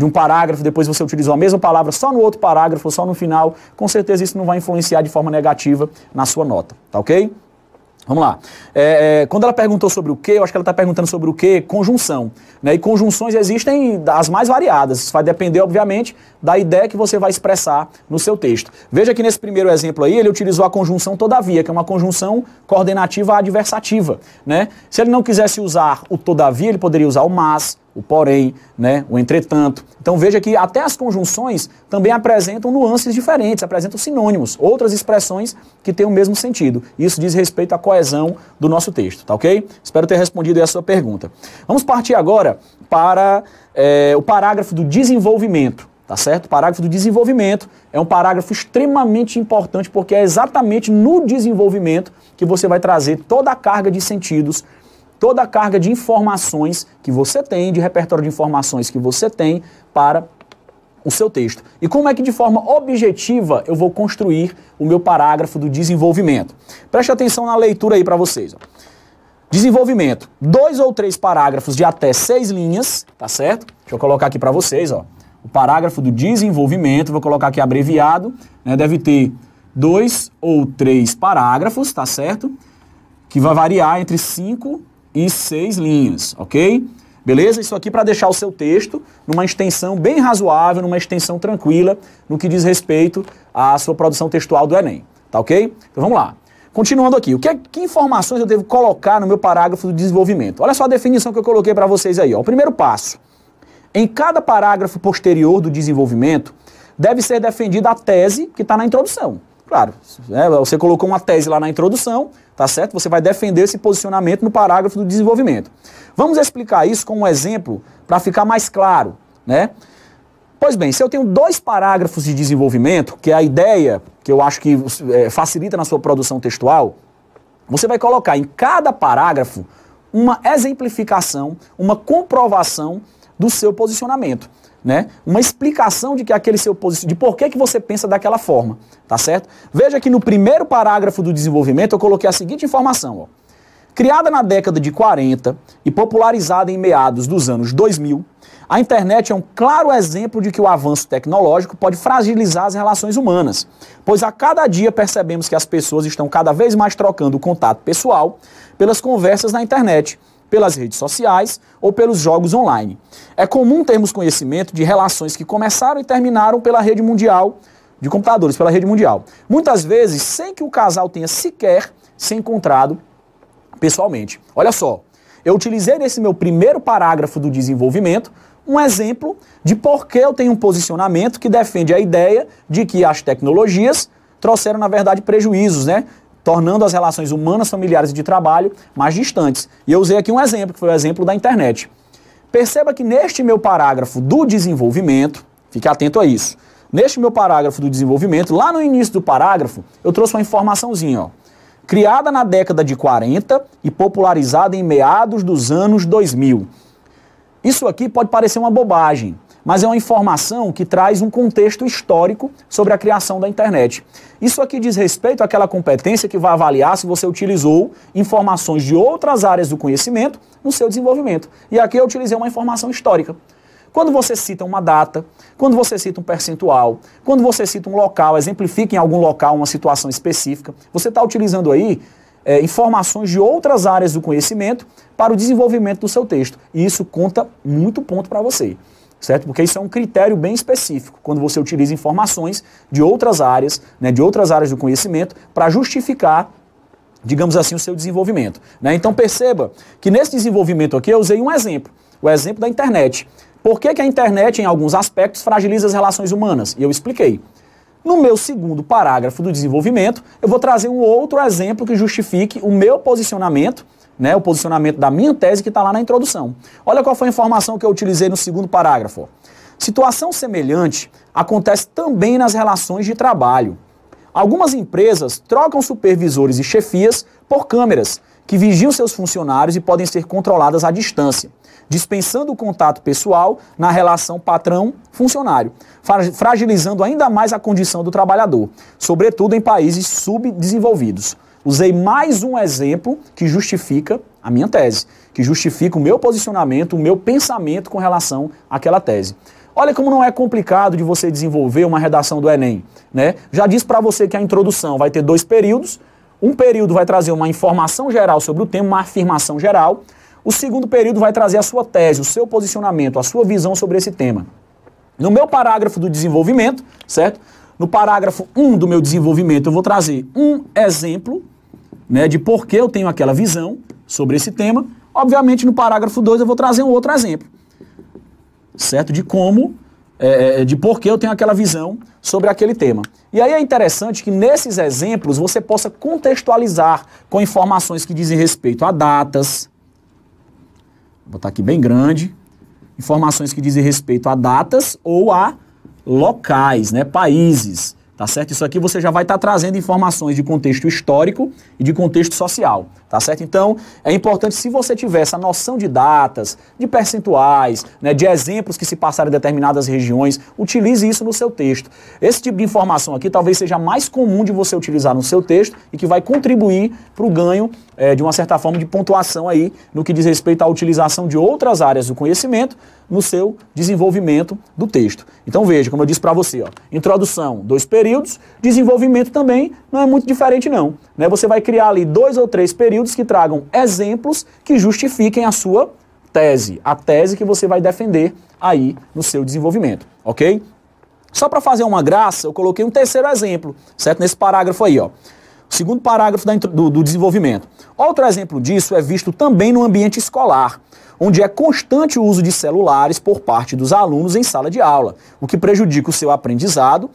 um parágrafo, depois você utilizou a mesma palavra só no outro parágrafo, só no final, com certeza isso não vai influenciar de forma negativa na sua nota, tá ok? Vamos lá. Quando ela perguntou sobre o quê, eu acho que ela está perguntando sobre o quê? Conjunção. Né? E conjunções existem as mais variadas. Isso vai depender, obviamente, da ideia que você vai expressar no seu texto. Veja que nesse primeiro exemplo aí, ele utilizou a conjunção todavia, que é uma conjunção coordenativa adversativa. Né? Se ele não quisesse usar o todavia, ele poderia usar o mas, o porém, né, o entretanto. Então veja que até as conjunções também apresentam nuances diferentes, apresentam sinônimos, outras expressões que têm o mesmo sentido. Isso diz respeito à coesão do nosso texto, tá ok? Espero ter respondido a sua pergunta. Vamos partir agora para o parágrafo do desenvolvimento, tá certo? O parágrafo do desenvolvimento é um parágrafo extremamente importante porque é exatamente no desenvolvimento que você vai trazer toda a carga de sentidos, toda a carga de informações que você tem, de repertório de informações que você tem para o seu texto. E como é que de forma objetiva eu vou construir o meu parágrafo do desenvolvimento? Preste atenção na leitura aí para vocês. Ó. Desenvolvimento. 2 ou 3 parágrafos de até 6 linhas, tá certo? Deixa eu colocar aqui para vocês, ó. O parágrafo do desenvolvimento, vou colocar aqui abreviado, né? Deve ter 2 ou 3 parágrafos, tá certo? Que vai variar entre 5 e 6 linhas, ok? Beleza? Isso aqui para deixar o seu texto numa extensão bem razoável, numa extensão tranquila, no que diz respeito à sua produção textual do Enem, tá ok? Então vamos lá. Continuando aqui, que informações eu devo colocar no meu parágrafo do desenvolvimento? Olha só a definição que eu coloquei para vocês aí, ó. O primeiro passo. Em cada parágrafo posterior do desenvolvimento, deve ser defendida a tese que está na introdução. Claro, você colocou uma tese lá na introdução, tá certo? Você vai defender esse posicionamento no parágrafo do desenvolvimento. Vamos explicar isso com um exemplo para ficar mais claro, né? Pois bem, se eu tenho 2 parágrafos de desenvolvimento, que é a ideia que eu acho que facilita na sua produção textual, você vai colocar em cada parágrafo uma exemplificação, uma comprovação do seu posicionamento. Né? Uma explicação de que aquele seu de por que você pensa daquela forma, tá certo? Veja que no primeiro parágrafo do desenvolvimento eu coloquei a seguinte informação, ó. Criada na década de 40 e popularizada em meados dos anos 2000, a internet é um claro exemplo de que o avanço tecnológico pode fragilizar as relações humanas, pois a cada dia percebemos que as pessoas estão cada vez mais trocando o contato pessoal pelas conversas na internet, pelas redes sociais ou pelos jogos online. É comum termos conhecimento de relações que começaram e terminaram pela rede mundial, de computadores, pela rede mundial. Muitas vezes, sem que o casal tenha sequer se encontrado pessoalmente. Olha só, eu utilizei nesse meu primeiro parágrafo do desenvolvimento um exemplo de por que eu tenho um posicionamento que defende a ideia de que as tecnologias trouxeram, na verdade, prejuízos, né? Tornando as relações humanas, familiares e de trabalho mais distantes. E eu usei aqui um exemplo, que foi o exemplo da internet. Perceba que neste meu parágrafo do desenvolvimento, fique atento a isso, neste meu parágrafo do desenvolvimento, lá no início do parágrafo, eu trouxe uma informaçãozinha, ó. Criada na década de 40 e popularizada em meados dos anos 2000. Isso aqui pode parecer uma bobagem, mas é uma informação que traz um contexto histórico sobre a criação da internet. Isso aqui diz respeito àquela competência que vai avaliar se você utilizou informações de outras áreas do conhecimento no seu desenvolvimento. E aqui eu utilizei uma informação histórica. Quando você cita uma data, quando você cita um percentual, quando você cita um local, exemplifica em algum local uma situação específica, você está utilizando aí informações de outras áreas do conhecimento para o desenvolvimento do seu texto. E isso conta muito ponto para você. Certo? Porque isso é um critério bem específico, quando você utiliza informações de outras áreas, né, de outras áreas do conhecimento, para justificar, digamos assim, o seu desenvolvimento. Né? Então perceba que nesse desenvolvimento aqui eu usei um exemplo, o exemplo da internet. Por que a internet, em alguns aspectos, fragiliza as relações humanas? E eu expliquei. No meu segundo parágrafo do desenvolvimento, eu vou trazer um outro exemplo que justifique o meu posicionamento, né, o posicionamento da minha tese que está lá na introdução. Olha qual foi a informação que eu utilizei no segundo parágrafo. Situação semelhante acontece também nas relações de trabalho. Algumas empresas trocam supervisores e chefias por câmeras que vigiam seus funcionários e podem ser controladas à distância, dispensando o contato pessoal na relação patrão-funcionário, fragilizando ainda mais a condição do trabalhador, sobretudo em países subdesenvolvidos. Usei mais um exemplo que justifica a minha tese, que justifica o meu posicionamento, o meu pensamento com relação àquela tese. Olha como não é complicado de você desenvolver uma redação do Enem, né? Já disse para você que a introdução vai ter 2 períodos, Um período vai trazer uma informação geral sobre o tema, uma afirmação geral. O segundo período vai trazer a sua tese, o seu posicionamento, a sua visão sobre esse tema. No meu parágrafo do desenvolvimento, certo? No parágrafo 1 do meu desenvolvimento, eu vou trazer um exemplo, né, de por que eu tenho aquela visão sobre esse tema. Obviamente, no parágrafo 2, eu vou trazer um outro exemplo, certo? De como, de por que eu tenho aquela visão sobre aquele tema. E aí é interessante que nesses exemplos você possa contextualizar com informações que dizem respeito a datas, vou botar aqui bem grande, informações que dizem respeito a datas ou a locais, né, países, tá certo? Isso aqui você já vai estar trazendo informações de contexto histórico e de contexto social, tá certo? Então, é importante, se você tiver essa noção de datas, de percentuais, né, de exemplos que se passaram em determinadas regiões, utilize isso no seu texto. Esse tipo de informação aqui talvez seja mais comum de você utilizar no seu texto e que vai contribuir para o ganho, de uma certa forma, de pontuação aí no que diz respeito à utilização de outras áreas do conhecimento no seu desenvolvimento do texto. Então veja, como eu disse para você, ó, introdução, 2 períodos, desenvolvimento também não é muito diferente não, né? Você vai criar ali 2 ou 3 períodos que tragam exemplos que justifiquem a sua tese, a tese que você vai defender aí no seu desenvolvimento, ok? Só para fazer uma graça, eu coloquei um terceiro exemplo, certo? Nesse parágrafo aí, ó. Segundo parágrafo do desenvolvimento. Outro exemplo disso é visto também no ambiente escolar, onde é constante o uso de celulares por parte dos alunos em sala de aula, o que prejudica o seu aprendizado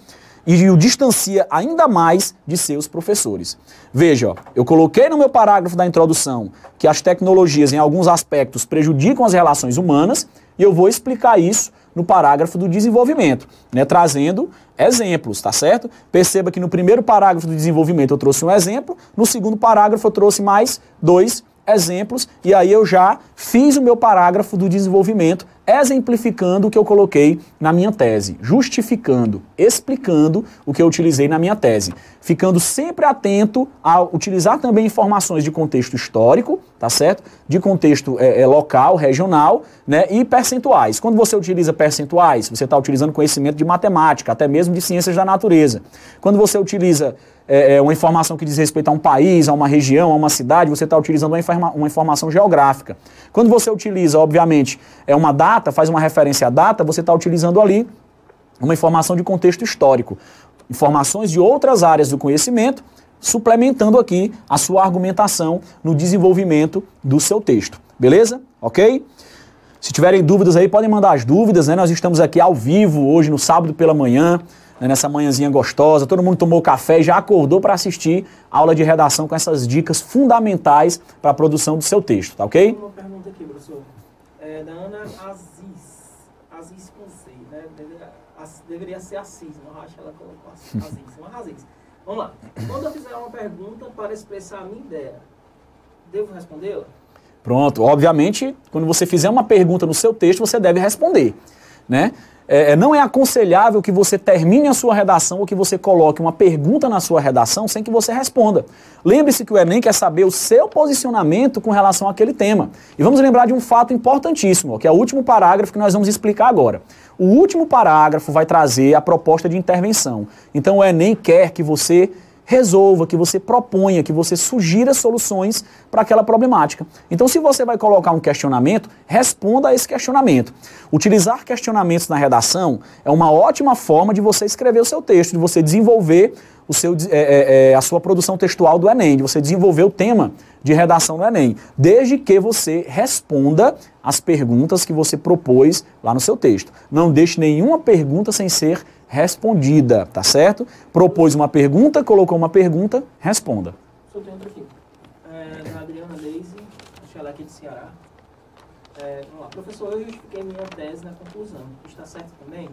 e o distancia ainda mais de seus professores. Veja, ó, eu coloquei no meu parágrafo da introdução que as tecnologias em alguns aspectos prejudicam as relações humanas e eu vou explicar isso no parágrafo do desenvolvimento, né, trazendo exemplos, tá certo? Perceba que no primeiro parágrafo do desenvolvimento eu trouxe um exemplo, no segundo parágrafo eu trouxe mais 2 exemplos, e aí eu já fiz o meu parágrafo do desenvolvimento exemplificando o que eu coloquei na minha tese, justificando, explicando o que eu utilizei na minha tese, ficando sempre atento a utilizar também informações de contexto histórico, tá certo? De contexto local, regional, né? E percentuais. Quando você utiliza percentuais, você está utilizando conhecimento de matemática, até mesmo de ciências da natureza. Quando você utiliza uma informação que diz respeito a um país, a uma região, a uma cidade, você está utilizando uma informação geográfica. Quando você utiliza, obviamente, uma data, faz uma referência à data, você está utilizando ali uma informação de contexto histórico. Informações de outras áreas do conhecimento, suplementando aqui a sua argumentação no desenvolvimento do seu texto. Beleza? Ok? Se tiverem dúvidas aí, podem mandar as dúvidas, né? Nós estamos aqui ao vivo hoje, no sábado pela manhã, nessa manhãzinha gostosa, todo mundo tomou café e já acordou para assistir a aula de redação com essas dicas fundamentais para a produção do seu texto, tá ok? Uma pergunta aqui, professor. Da Ana Aziz com C, né? Deveria ser Assis, mas acho que ela colocou Aziz. Vamos lá. Quando eu fizer uma pergunta para expressar a minha ideia, devo respondê-la? Pronto, obviamente, quando você fizer uma pergunta no seu texto, você deve responder, né? Não é aconselhável que você termine a sua redação ou que você coloque uma pergunta na sua redação sem que você responda. Lembre-se que o Enem quer saber o seu posicionamento com relação àquele tema. E vamos lembrar de um fato importantíssimo, que é o último parágrafo que nós vamos explicar agora. O último parágrafo vai trazer a proposta de intervenção. Então o Enem quer que você resolva, que você proponha, que você sugira soluções para aquela problemática. Então, se você vai colocar um questionamento, responda a esse questionamento. Utilizar questionamentos na redação é uma ótima forma de você escrever o seu texto, de você desenvolver a sua produção textual do Enem, de você desenvolver o tema de redação do Enem, desde que você responda as perguntas que você propôs lá no seu texto. Não deixe nenhuma pergunta sem ser respondida, tá certo? Propôs uma pergunta, colocou uma pergunta, responda. Só tem outra aqui. Da Adriana Leise, acho que ela é aqui de Ceará. Vamos lá. Professor, eu justifiquei minha tese na conclusão. Está certo também?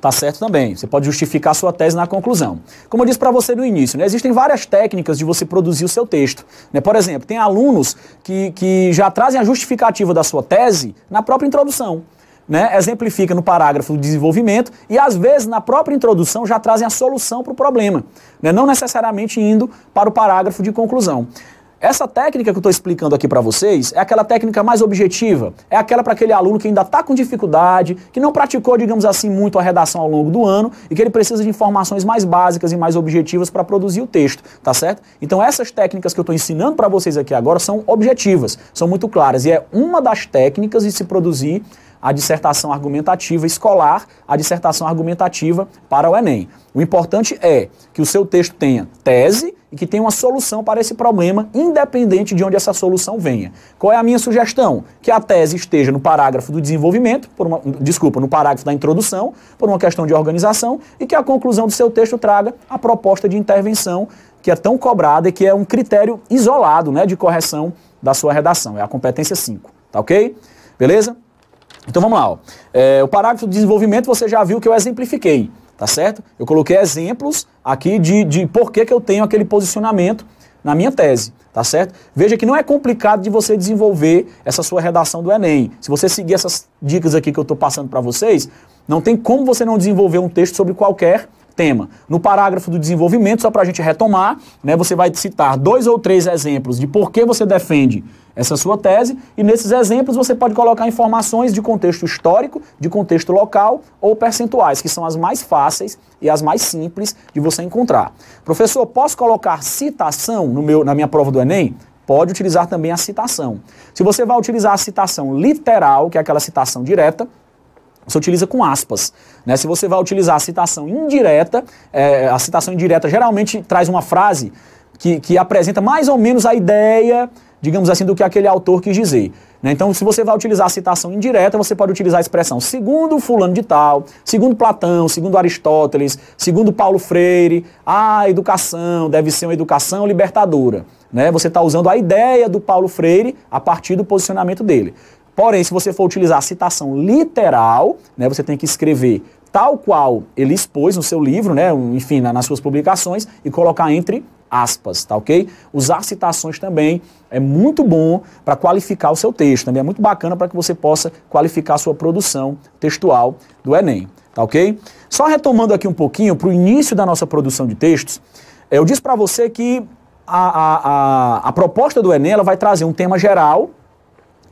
Tá certo também. Você pode justificar sua tese na conclusão. Como eu disse para você no início, né, existem várias técnicas de você produzir o seu texto, né? Por exemplo, tem alunos que já trazem a justificativa da sua tese na própria introdução. Né, exemplifica no parágrafo do desenvolvimento e às vezes na própria introdução já trazem a solução para o problema, né, não necessariamente indo para o parágrafo de conclusão. Essa técnica que eu estou explicando aqui para vocês é aquela técnica mais objetiva, é aquela para aquele aluno que ainda está com dificuldade, que não praticou, digamos assim, muito a redação ao longo do ano e que ele precisa de informações mais básicas e mais objetivas para produzir o texto, tá certo? Então essas técnicas que eu estou ensinando para vocês aqui agora são objetivas, são muito claras e é uma das técnicas de se produzir a dissertação argumentativa escolar, a dissertação argumentativa para o Enem. O importante é que o seu texto tenha tese e que tenha uma solução para esse problema, independente de onde essa solução venha. Qual é a minha sugestão? Que a tese esteja no parágrafo do desenvolvimento, no parágrafo da introdução, por uma questão de organização, e que a conclusão do seu texto traga a proposta de intervenção, que é tão cobrada e que é um critério isolado, né, de correção da sua redação. É a competência 5, tá ok? Beleza? Então vamos lá, ó. O parágrafo de desenvolvimento você já viu que eu exemplifiquei, tá certo? Eu coloquei exemplos aqui de por que eu tenho aquele posicionamento na minha tese, tá certo? Veja que não é complicado de você desenvolver essa sua redação do Enem. Se você seguir essas dicas aqui que eu estou passando para vocês, não tem como você não desenvolver um texto sobre qualquer tema. No parágrafo do desenvolvimento, só para a gente retomar, né, você vai citar 2 ou 3 exemplos de por que você defende essa sua tese, e nesses exemplos você pode colocar informações de contexto histórico, de contexto local ou percentuais, que são as mais fáceis e as mais simples de você encontrar. Professor, posso colocar citação na minha prova do Enem? Pode utilizar também a citação. Se você vai utilizar a citação literal, que é aquela citação direta, você utiliza com aspas, né? Se você vai utilizar a citação indireta geralmente traz uma frase que apresenta mais ou menos a ideia, digamos assim, do que aquele autor quis dizer, né? Então, se você vai utilizar a citação indireta, você pode utilizar a expressão segundo fulano de tal, segundo Platão, segundo Aristóteles, segundo Paulo Freire, a educação deve ser uma educação libertadora, né? Você está usando a ideia do Paulo Freire a partir do posicionamento dele. Porém, se você for utilizar a citação literal, né, você tem que escrever tal qual ele expôs no seu livro, né, enfim, nas suas publicações, e colocar entre aspas, tá ok? Usar citações também é muito bom para qualificar o seu texto, também é muito bacana para que você possa qualificar a sua produção textual do Enem, tá ok? Só retomando aqui um pouquinho para o início da nossa produção de textos, eu disse para você que a proposta do Enem ela vai trazer um tema geral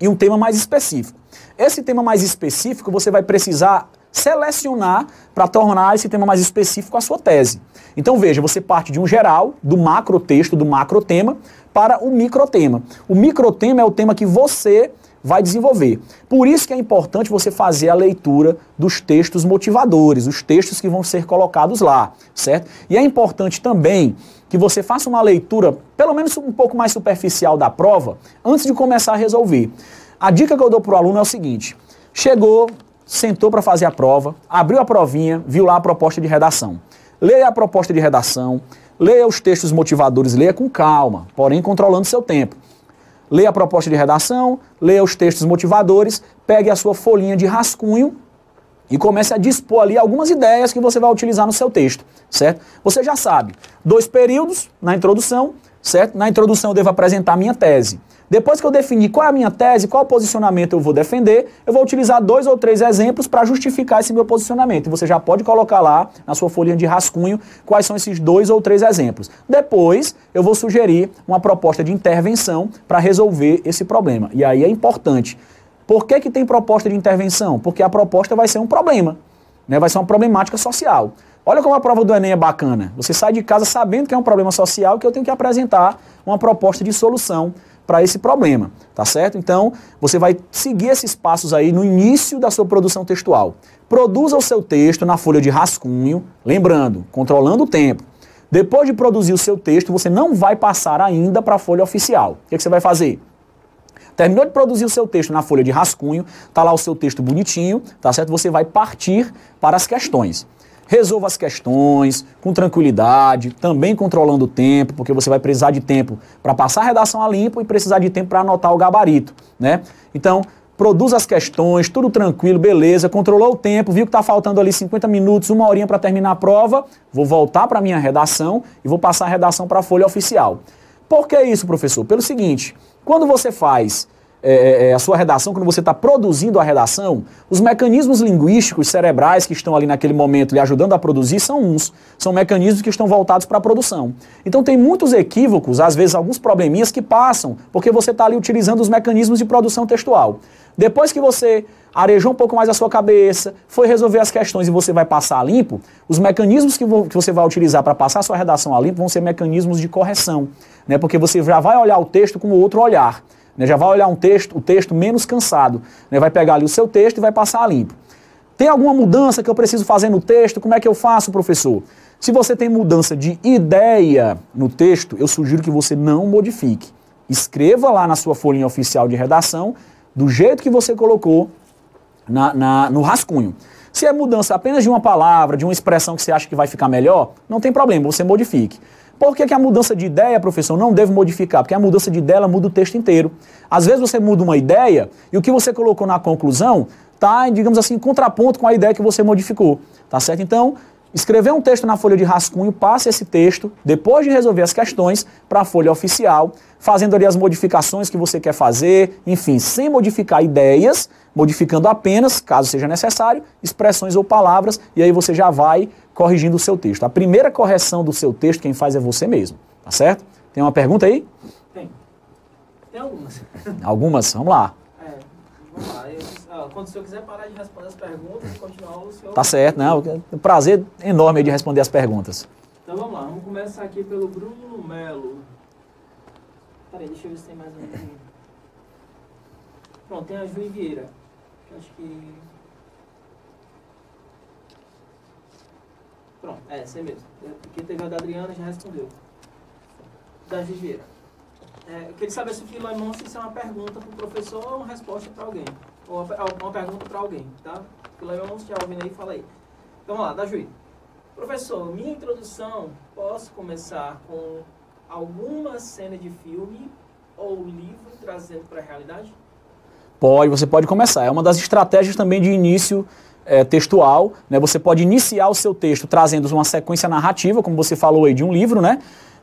e um tema mais específico. Esse tema mais específico você vai precisar selecionar para tornar esse tema mais específico a sua tese. Então veja, você parte de um geral, do macro texto, do macro tema, para o microtema. O microtema é o tema que você vai desenvolver. Por isso que é importante você fazer a leitura dos textos motivadores, os textos que vão ser colocados lá, certo? E é importante também que você faça uma leitura, pelo menos um pouco mais superficial da prova, antes de começar a resolver. A dica que eu dou para o aluno é o seguinte: chegou, sentou para fazer a prova, abriu a provinha, viu lá a proposta de redação. Leia a proposta de redação, leia os textos motivadores, leia com calma, porém controlando seu tempo. Leia a proposta de redação, leia os textos motivadores, pegue a sua folhinha de rascunho e comece a dispor ali algumas ideias que você vai utilizar no seu texto, certo? Você já sabe, 2 períodos na introdução, certo? Na introdução eu devo apresentar a minha tese. Depois que eu definir qual é a minha tese, qual posicionamento eu vou defender, eu vou utilizar 2 ou 3 exemplos para justificar esse meu posicionamento. E você já pode colocar lá na sua folhinha de rascunho quais são esses 2 ou 3 exemplos. Depois, eu vou sugerir uma proposta de intervenção para resolver esse problema. E aí é importante. Por que tem proposta de intervenção? Porque a proposta vai ser um problema, né? Vai ser uma problemática social. Olha como a prova do Enem é bacana. Você sai de casa sabendo que é um problema social e que eu tenho que apresentar uma proposta de solução para esse problema, tá certo? Então, você vai seguir esses passos aí no início da sua produção textual. Produza o seu texto na folha de rascunho, lembrando, controlando o tempo. Depois de produzir o seu texto, você não vai passar ainda para a folha oficial. O que você vai fazer? Terminou de produzir o seu texto na folha de rascunho, tá lá o seu texto bonitinho, tá certo? Você vai partir para as questões. Resolva as questões com tranquilidade, também controlando o tempo, porque você vai precisar de tempo para passar a redação a limpo e precisar de tempo para anotar o gabarito, né? Então, produza as questões, tudo tranquilo, beleza, controlou o tempo, viu que está faltando ali 50 minutos, 1 horinha para terminar a prova, vou voltar para a minha redação e vou passar a redação para a folha oficial. Por que isso, professor? Pelo seguinte, quando você faz a sua redação, quando você está produzindo a redação, os mecanismos linguísticos cerebrais que estão ali naquele momento lhe ajudando a produzir são mecanismos que estão voltados para a produção. Então tem muitos equívocos, às vezes alguns probleminhas que passam, porque você está ali utilizando os mecanismos de produção textual. Depois que você arejou um pouco mais a sua cabeça, foi resolver as questões e você vai passar a limpo, os mecanismos que você vai utilizar para passar a sua redação a limpo vão ser mecanismos de correção, né? Porque você já vai olhar o texto com outro olhar. Já vai olhar o texto menos cansado, né? Vai pegar ali o seu texto e vai passar a limpo. Tem alguma mudança que eu preciso fazer no texto? Como é que eu faço, professor? Se você tem mudança de ideia no texto, eu sugiro que você não modifique. Escreva lá na sua folhinha oficial de redação, do jeito que você colocou no rascunho. Se é mudança apenas de uma palavra, de uma expressão que você acha que vai ficar melhor, não tem problema, você modifique. Por que a mudança de ideia, professor, não deve modificar? Porque a mudança de ideia ela muda o texto inteiro. Às vezes você muda uma ideia e o que você colocou na conclusão está, digamos assim, em contraponto com a ideia que você modificou. Tá certo? Então, escrever um texto na folha de rascunho, passe esse texto, depois de resolver as questões, para a folha oficial, fazendo ali as modificações que você quer fazer, enfim, sem modificar ideias, modificando apenas, caso seja necessário, expressões ou palavras, e aí você já vai corrigindo o seu texto. A primeira correção do seu texto, quem faz é você mesmo, tá certo? Tem uma pergunta aí? Tem. Tem algumas. Algumas? Vamos lá. Vamos lá. Quando o senhor quiser parar de responder as perguntas e continuar, o senhor... Tá certo, né? Um prazer enorme de responder as perguntas. Então vamos lá, vamos começar aqui pelo Bruno Melo. Peraí, deixa eu ver se tem mais um aqui. Pronto, tem a Juí Vieira. Acho que... Pronto, essa é mesmo. Porque teve a da Adriana, já respondeu. Da Juí Vieira. Eu queria saber se o Filemon, se isso é uma pergunta para o professor ou uma resposta para alguém. Ou uma pergunta para alguém, tá? Filemon, se estiver ouvindo aí, fala aí. Então vamos lá, da Juí. Professor, minha introdução, posso começar com alguma cena de filme ou livro trazendo para a realidade? Pode, você pode começar. É uma das estratégias também de início textual, né? Você pode iniciar o seu texto trazendo uma sequência narrativa, como você falou aí, de um livro, né?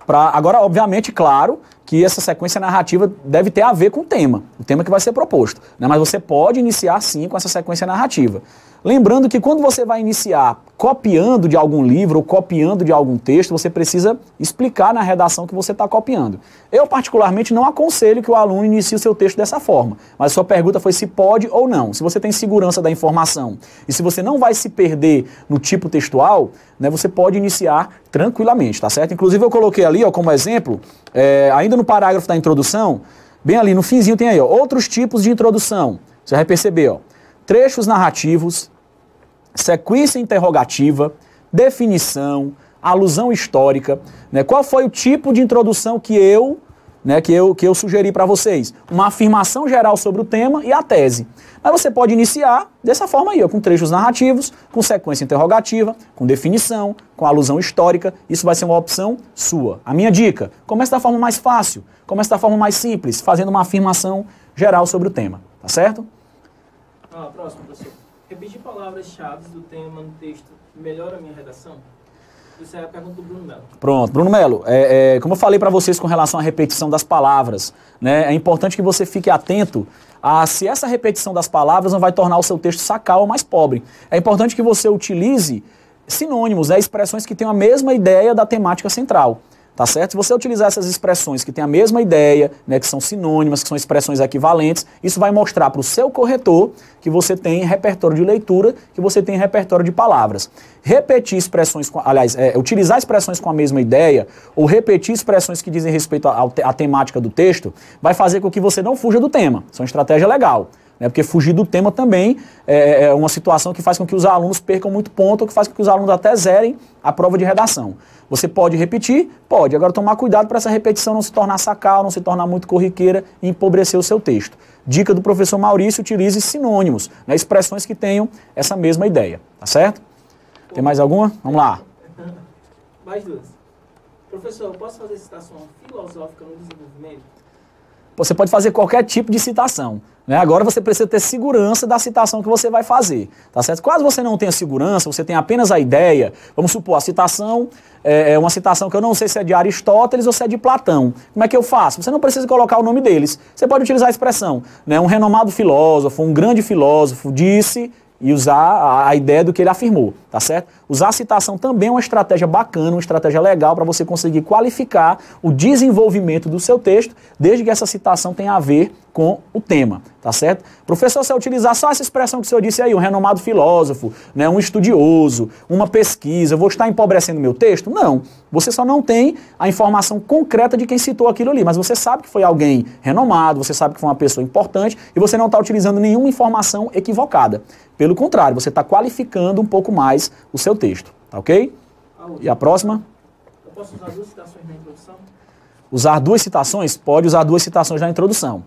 Agora, obviamente, claro que essa sequência narrativa deve ter a ver com o tema que vai ser proposto, né? Mas você pode iniciar sim com essa sequência narrativa. Lembrando que quando você vai iniciar copiando de algum livro ou copiando de algum texto, você precisa explicar na redação que você está copiando. Eu, particularmente, não aconselho que o aluno inicie o seu texto dessa forma, mas a sua pergunta foi se pode ou não. Se você tem segurança da informação e se você não vai se perder no tipo textual, né, você pode iniciar tranquilamente, tá certo? Inclusive eu coloquei ali, ó, como exemplo, ainda no parágrafo da introdução, bem ali no finzinho tem aí, ó, outros tipos de introdução. Você vai perceber, ó, trechos narrativos, sequência interrogativa, definição, alusão histórica, né? Qual foi o tipo de introdução que eu sugeri para vocês? Uma afirmação geral sobre o tema e a tese. Mas você pode iniciar dessa forma aí, ó, com trechos narrativos, com sequência interrogativa, com definição, com alusão histórica. Isso vai ser uma opção sua. A minha dica, comece da forma mais fácil, comece da forma mais simples, fazendo uma afirmação geral sobre o tema. Tá certo? Próximo, professor. Repetir palavras-chave do tema no texto melhora a minha redação? Isso é a pergunta do Bruno Melo. Pronto, Bruno Melo, como eu falei para vocês com relação à repetição das palavras, né, é importante que você fique atento a se essa repetição das palavras não vai tornar o seu texto sacal ou mais pobre. É importante que você utilize sinônimos, né, expressões que tenham a mesma ideia da temática central. Tá certo? Se você utilizar essas expressões que têm a mesma ideia, né, que são sinônimas, que são expressões equivalentes, isso vai mostrar para o seu corretor que você tem repertório de leitura, que você tem repertório de palavras. Repetir expressões, utilizar expressões com a mesma ideia, ou repetir expressões que dizem respeito à temática do texto, vai fazer com que você não fuja do tema. Isso é uma estratégia legal. Porque fugir do tema também é uma situação que faz com que os alunos percam muito ponto, ou que faz com que os alunos até zerem a prova de redação. Você pode repetir? Pode. Agora tomar cuidado para essa repetição não se tornar sacal, não se tornar muito corriqueira e empobrecer o seu texto. Dica do professor Maurício, utilize sinônimos, né, expressões que tenham essa mesma ideia. Tá certo? Tem mais alguma? Vamos lá. Mais duas. Professor, eu posso fazer citação filosófica no desenvolvimento? você pode fazer qualquer tipo de citação. Né? Agora você precisa ter segurança da citação que você vai fazer, tá certo? Caso você não tenha segurança, você tem apenas a ideia, vamos supor, a citação é uma citação que eu não sei se é de Aristóteles ou se é de Platão. Como é que eu faço? Você não precisa colocar o nome deles. Você pode utilizar a expressão, né? Um renomado filósofo, um grande filósofo disse, e usar a ideia do que ele afirmou, tá certo? Usar a citação também é uma estratégia bacana, uma estratégia legal para você conseguir qualificar o desenvolvimento do seu texto, desde que essa citação tenha a ver com o tema, tá certo? Professor, se eu utilizar só essa expressão que o senhor disse aí, um renomado filósofo, né, um estudioso, uma pesquisa, eu vou estar empobrecendo meu texto? Não. Você só não tem a informação concreta de quem citou aquilo ali, mas você sabe que foi alguém renomado, você sabe que foi uma pessoa importante e você não está utilizando nenhuma informação equivocada. Pelo contrário, você está qualificando um pouco mais o seu texto, tá ok? E a próxima? Eu posso usar duas citações na introdução? Usar duas citações? Pode usar duas citações na introdução.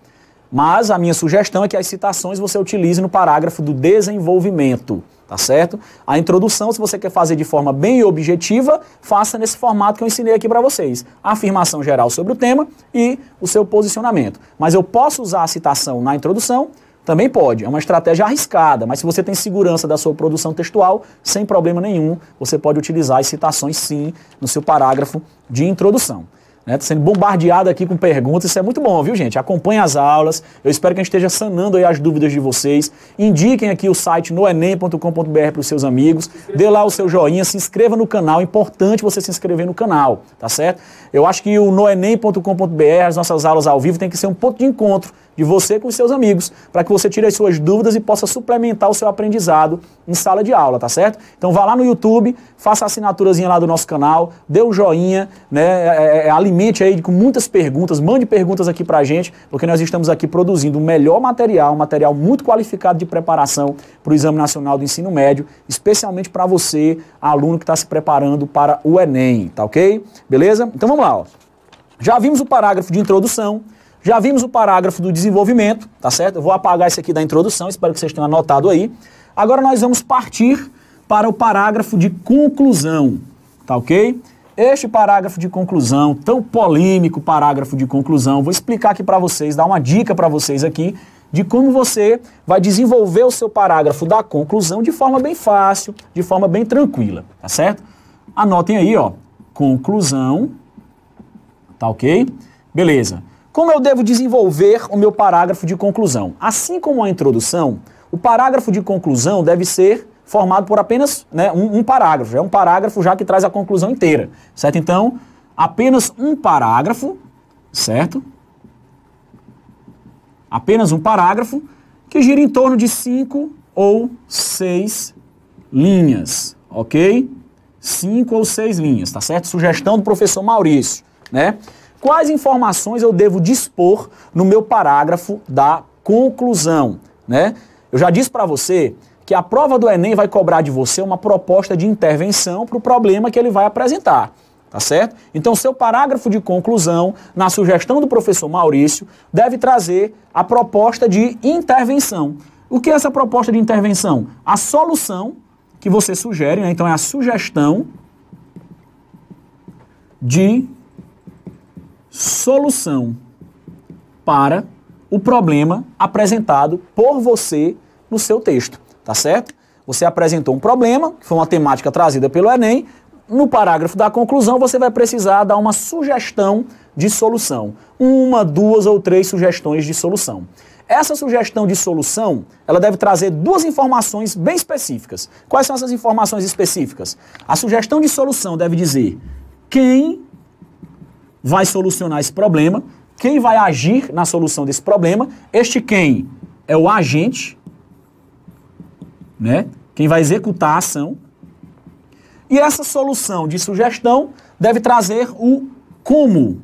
Mas a minha sugestão é que as citações você utilize no parágrafo do desenvolvimento, tá certo? A introdução, se você quer fazer de forma bem objetiva, faça nesse formato que eu ensinei aqui para vocês. A afirmação geral sobre o tema e o seu posicionamento. Mas eu posso usar a citação na introdução? Também pode, é uma estratégia arriscada, mas se você tem segurança da sua produção textual, sem problema nenhum, você pode utilizar as citações sim no seu parágrafo de introdução. Tá sendo bombardeado aqui com perguntas, isso é muito bom, viu, gente? Acompanhe as aulas, eu espero que a gente esteja sanando aí as dúvidas de vocês. Indiquem aqui o site noenem.com.br para os seus amigos, dê lá o seu joinha, se inscreva no canal, é importante você se inscrever no canal, tá certo? Eu acho que o noenem.com.br, as nossas aulas ao vivo, tem que ser um ponto de encontro de você com os seus amigos, para que você tire as suas dúvidas e possa suplementar o seu aprendizado em sala de aula, tá certo? Então vá lá no YouTube, faça a assinaturazinha lá do nosso canal, dê um joinha, né? Alimente aí com muitas perguntas, mande perguntas aqui pra gente, porque nós estamos aqui produzindo o melhor material, um material muito qualificado de preparação para o Exame Nacional do Ensino Médio, especialmente para você, aluno que está se preparando para o Enem, tá ok? Beleza? Então vamos lá, ó. Já vimos o parágrafo de introdução, já vimos o parágrafo do desenvolvimento, tá certo? Eu vou apagar esse aqui da introdução, espero que vocês tenham anotado aí. Agora nós vamos partir para o parágrafo de conclusão, tá ok? Este parágrafo de conclusão, tão polêmico parágrafo de conclusão, vou explicar aqui para vocês, dar uma dica para vocês aqui de como você vai desenvolver o seu parágrafo da conclusão de forma bem fácil, de forma bem tranquila, tá certo? Anotem aí, ó, conclusão, tá ok? Beleza. Como eu devo desenvolver o meu parágrafo de conclusão? Assim como a introdução, o parágrafo de conclusão deve ser formado por apenas, né, um parágrafo. É um parágrafo já que traz a conclusão inteira, certo? Então, apenas um parágrafo, certo? Apenas um parágrafo que gira em torno de 5 ou 6 linhas, ok? 5 ou 6 linhas, tá certo? Sugestão do professor Maurício, né? Quais informações eu devo dispor no meu parágrafo da conclusão, né? Eu já disse para você que a prova do Enem vai cobrar de você uma proposta de intervenção para o problema que ele vai apresentar, tá certo? Então, seu parágrafo de conclusão, na sugestão do professor Maurício, deve trazer a proposta de intervenção. O que é essa proposta de intervenção? A solução que você sugere, né? Então, é a sugestão de solução para o problema apresentado por você no seu texto, tá certo? Você apresentou um problema, que foi uma temática trazida pelo Enem, no parágrafo da conclusão você vai precisar dar uma sugestão de solução. 1, 2 ou 3 sugestões de solução. Essa sugestão de solução, ela deve trazer 2 informações bem específicas. Quais são essas informações específicas? A sugestão de solução deve dizer quem vai solucionar esse problema, quem vai agir na solução desse problema. Este quem é o agente, né? Quem vai executar a ação. E essa solução de sugestão deve trazer o como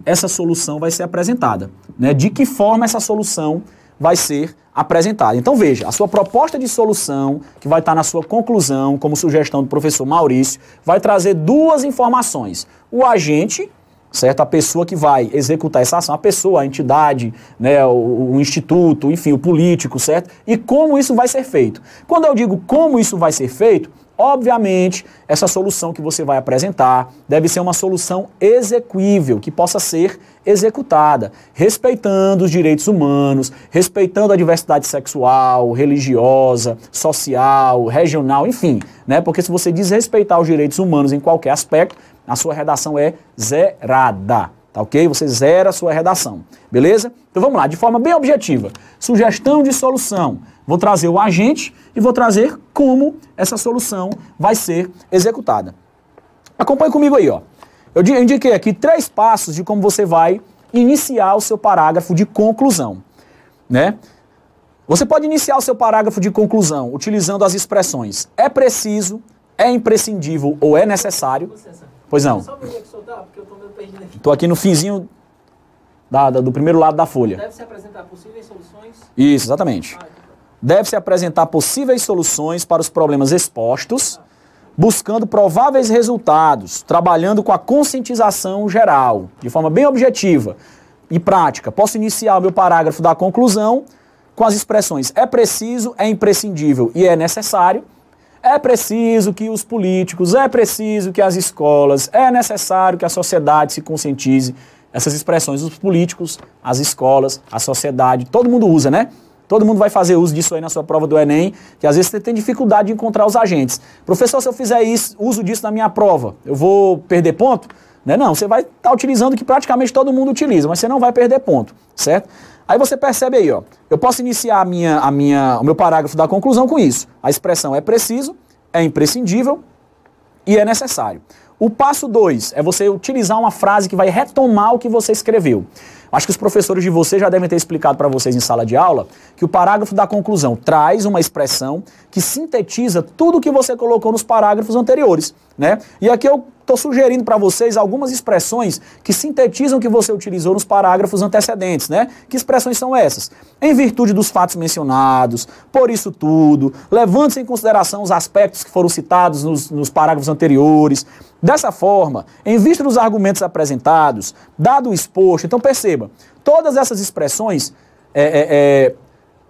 essa solução vai ser apresentada, né? De que forma essa solução vai ser apresentada. Então veja, a sua proposta de solução, que vai estar na sua conclusão, como sugestão do professor Maurício, vai trazer 2 informações. O agente, certo? A pessoa que vai executar essa ação, a pessoa, a entidade, né, o instituto, enfim, o político, certo? E como isso vai ser feito. Quando eu digo como isso vai ser feito, Obviamente, essa solução que você vai apresentar deve ser uma solução exequível, que possa ser executada, respeitando os direitos humanos, respeitando a diversidade sexual, religiosa, social, regional, enfim, né? Porque se você desrespeitar os direitos humanos em qualquer aspecto, a sua redação é zerada, tá ok? Você zera a sua redação, beleza? Então vamos lá, de forma bem objetiva. Sugestão de solução. Vou trazer o agente e vou trazer como essa solução vai ser executada. Acompanhe comigo aí, ó. Eu indiquei aqui 3 passos de como você vai iniciar o seu parágrafo de conclusão, né? Você pode iniciar o seu parágrafo de conclusão utilizando as expressões é preciso, é imprescindível ou é necessário. Pois não. Estou aqui no finzinho do primeiro lado da folha. Deve-se apresentar possíveis soluções? Isso, exatamente. Deve-se apresentar possíveis soluções para os problemas expostos, buscando prováveis resultados, trabalhando com a conscientização geral, de forma bem objetiva e prática. Posso iniciar o meu parágrafo da conclusão com as expressões é preciso, é imprescindível e é necessário. É preciso que os políticos, é preciso que as escolas, é necessário que a sociedade se conscientize. Essas expressões, os políticos, as escolas, a sociedade, todo mundo usa, né? Todo mundo vai fazer uso disso aí na sua prova do Enem, que às vezes você tem dificuldade de encontrar os agentes. Professor, se eu fizer uso disso na minha prova, eu vou perder ponto? Né? Não, você vai estar utilizando o que praticamente todo mundo utiliza, mas você não vai perder ponto, certo? Aí você percebe aí, ó, eu posso iniciar o meu parágrafo da conclusão com isso. A expressão é preciso, é imprescindível e é necessário. O passo 2 é você utilizar uma frase que vai retomar o que você escreveu. Acho que os professores de vocês já devem ter explicado para vocês em sala de aula que o parágrafo da conclusão traz uma expressão que sintetiza tudo o que você colocou nos parágrafos anteriores, né? E aqui eu estou sugerindo para vocês algumas expressões que sintetizam o que você utilizou nos parágrafos antecedentes, né? Que expressões são essas? Em virtude dos fatos mencionados, por isso tudo, levando-se em consideração os aspectos que foram citados nos parágrafos anteriores. Dessa forma, em vista dos argumentos apresentados, dado o exposto, então perceba, todas essas expressões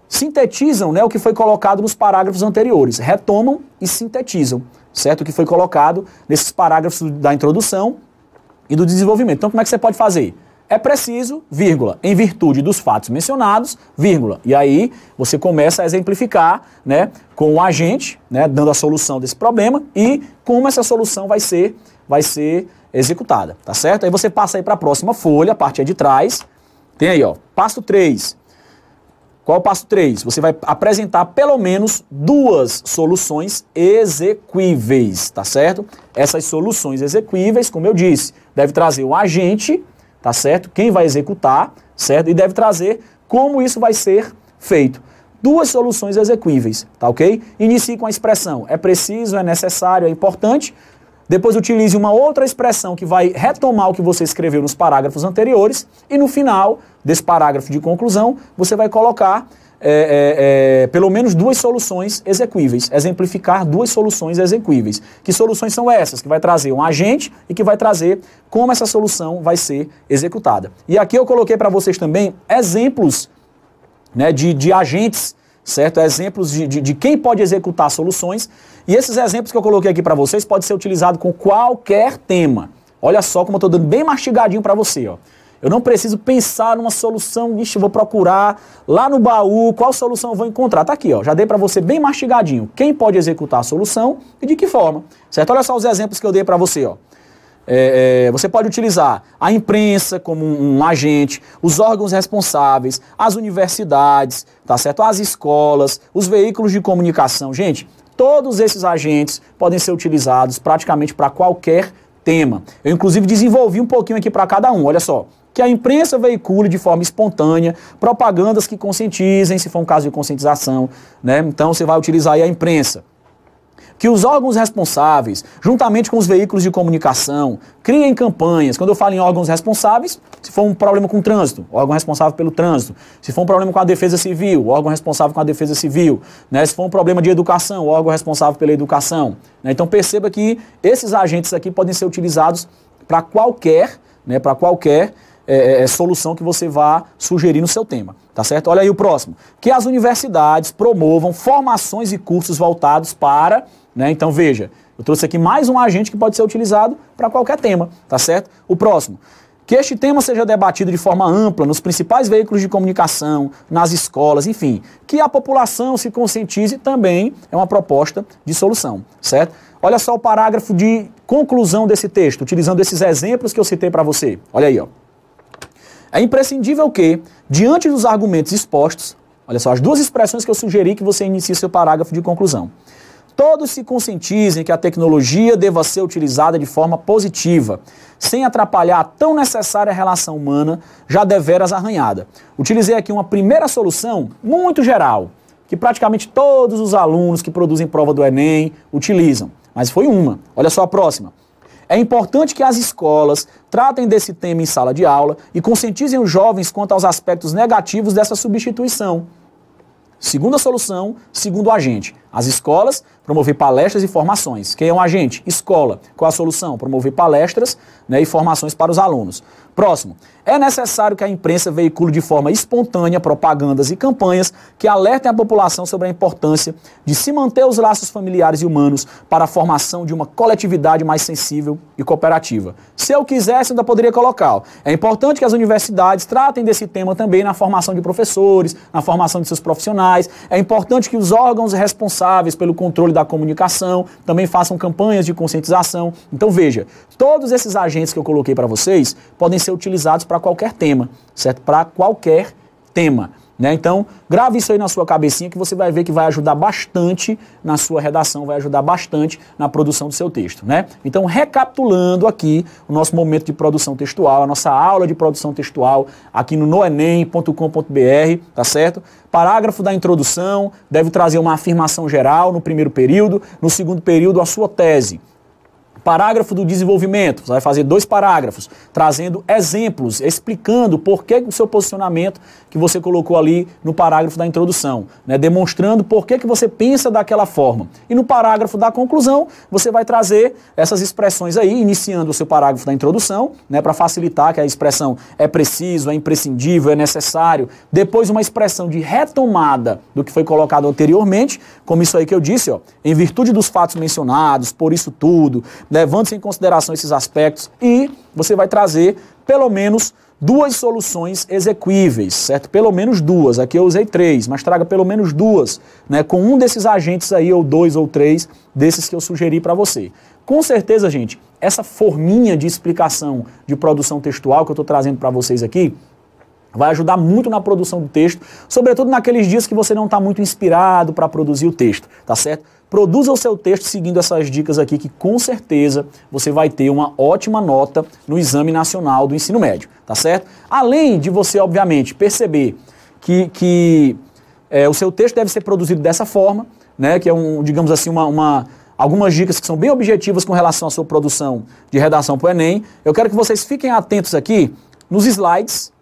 sintetizam, né, o que foi colocado nos parágrafos anteriores, retomam e sintetizam, certo? O que foi colocado nesses parágrafos da introdução e do desenvolvimento. Então como é que você pode fazer? É preciso, vírgula, em virtude dos fatos mencionados, vírgula. E aí você começa a exemplificar, né, com o agente, né, dando a solução desse problema e como essa solução vai ser executada, tá certo? Aí você passa aí para a próxima folha, a parte de trás. Tem aí, ó, passo 3. Qual é o passo 3? Você vai apresentar pelo menos 2 soluções exequíveis, tá certo? Essas soluções exequíveis, como eu disse, deve trazer o agente, tá certo? Quem vai executar, certo? E deve trazer como isso vai ser feito. 2 soluções exequíveis, tá ok? Inicie com a expressão é preciso, é necessário, é importante. Depois utilize uma outra expressão que vai retomar o que você escreveu nos parágrafos anteriores. E no final desse parágrafo de conclusão, você vai colocar pelo menos 2 soluções exequíveis. Exemplificar 2 soluções exequíveis. Que soluções são essas? Que vai trazer um agente e que vai trazer como essa solução vai ser executada. E aqui eu coloquei para vocês também exemplos, né, de agentes, certo? Exemplos de quem pode executar soluções. E esses exemplos que eu coloquei aqui para vocês podem ser utilizados com qualquer tema. Olha só como eu estou dando bem mastigadinho para você, ó. Eu não preciso pensar numa solução, vixe, vou procurar lá no baú, qual solução eu vou encontrar. Tá aqui, ó, já dei para você bem mastigadinho. Quem pode executar a solução e de que forma, certo? Olha só os exemplos que eu dei para você, ó. Você pode utilizar a imprensa como um agente, os órgãos responsáveis, as universidades, tá certo? As escolas, os veículos de comunicação. Gente, todos esses agentes podem ser utilizados praticamente para qualquer tema. Eu, inclusive, desenvolvi um pouquinho aqui para cada um, olha só. Que a imprensa veicule de forma espontânea propagandas que conscientizem, se for um caso de conscientização, né? Então você vai utilizar aí a imprensa. Que os órgãos responsáveis, juntamente com os veículos de comunicação, criem campanhas. Quando eu falo em órgãos responsáveis, se for um problema com o trânsito, o órgão responsável pelo trânsito. Se for um problema com a defesa civil, o órgão responsável com a defesa civil. Né? Se for um problema de educação, o órgão responsável pela educação. Né? Então perceba que esses agentes aqui podem ser utilizados para qualquer, né, solução que você vá sugerir no seu tema, tá certo? Olha aí o próximo. Que as universidades promovam formações e cursos voltados para, né? Então veja, eu trouxe aqui mais um agente que pode ser utilizado para qualquer tema, tá certo? O próximo. Que este tema seja debatido de forma ampla nos principais veículos de comunicação, nas escolas, enfim. Que a população se conscientize também é uma proposta de solução, certo? Olha só o parágrafo de conclusão desse texto, utilizando esses exemplos que eu citei para você. Olha aí, ó. É imprescindível que, diante dos argumentos expostos, olha só, as duas expressões que eu sugeri que você inicie seu parágrafo de conclusão. Todos se conscientizem que a tecnologia deva ser utilizada de forma positiva, sem atrapalhar a tão necessária relação humana, já deveras arranhada. Utilizei aqui uma primeira solução muito geral, que praticamente todos os alunos que produzem prova do Enem utilizam, mas foi uma. Olha só a próxima. É importante que as escolas tratem desse tema em sala de aula e conscientizem os jovens quanto aos aspectos negativos dessa substituição. Segunda solução, segundo agente. As escolas, promover palestras e formações. Quem é um agente? Escola. Qual a solução? Promover palestras, né, e formações para os alunos. Próximo. É necessário que a imprensa veicule de forma espontânea propagandas e campanhas que alertem a população sobre a importância de se manter os laços familiares e humanos para a formação de uma coletividade mais sensível e cooperativa. Se eu quisesse, ainda poderia colocar. É importante que as universidades tratem desse tema também na formação de professores, na formação de seus profissionais. É importante que os órgãos responsáveis pelo controle da comunicação também façam campanhas de conscientização. Então veja, todos esses agentes que eu coloquei para vocês podem ser utilizados para qualquer tema, certo? Para qualquer tema, né? Então, grave isso aí na sua cabecinha que você vai ver que vai ajudar bastante na sua redação, vai ajudar bastante na produção do seu texto, né? Então, recapitulando aqui o nosso momento de produção textual, a nossa aula de produção textual aqui no noenem.com.br, tá certo? Parágrafo da introdução deve trazer uma afirmação geral no primeiro período, no segundo período a sua tese. Parágrafo do desenvolvimento, você vai fazer 2 parágrafos, trazendo exemplos, explicando por que o seu posicionamento que você colocou ali no parágrafo da introdução, né, demonstrando por que você pensa daquela forma. E no parágrafo da conclusão, você vai trazer essas expressões aí, iniciando o seu parágrafo da introdução, né, para facilitar que a expressão é preciso, é imprescindível, é necessário. Depois uma expressão de retomada do que foi colocado anteriormente, como isso aí que eu disse, ó, em virtude dos fatos mencionados, por isso tudo, levando-se em consideração esses aspectos, e você vai trazer pelo menos 2 soluções execuíveis, certo? Pelo menos 2, aqui eu usei 3, mas traga pelo menos 2, né, com um desses agentes aí, ou 2 ou 3 desses que eu sugeri para você. Com certeza, gente, essa forminha de explicação de produção textual que eu estou trazendo para vocês aqui, vai ajudar muito na produção do texto, sobretudo naqueles dias que você não está muito inspirado para produzir o texto, tá certo? Produza o seu texto seguindo essas dicas aqui que com certeza você vai ter uma ótima nota no Exame Nacional do Ensino Médio, tá certo? Além de você, obviamente, perceber que o seu texto deve ser produzido dessa forma, né? Que é digamos assim, algumas dicas que são bem objetivas com relação à sua produção de redação para o Enem. Eu quero que vocês fiquem atentos aqui nos slides,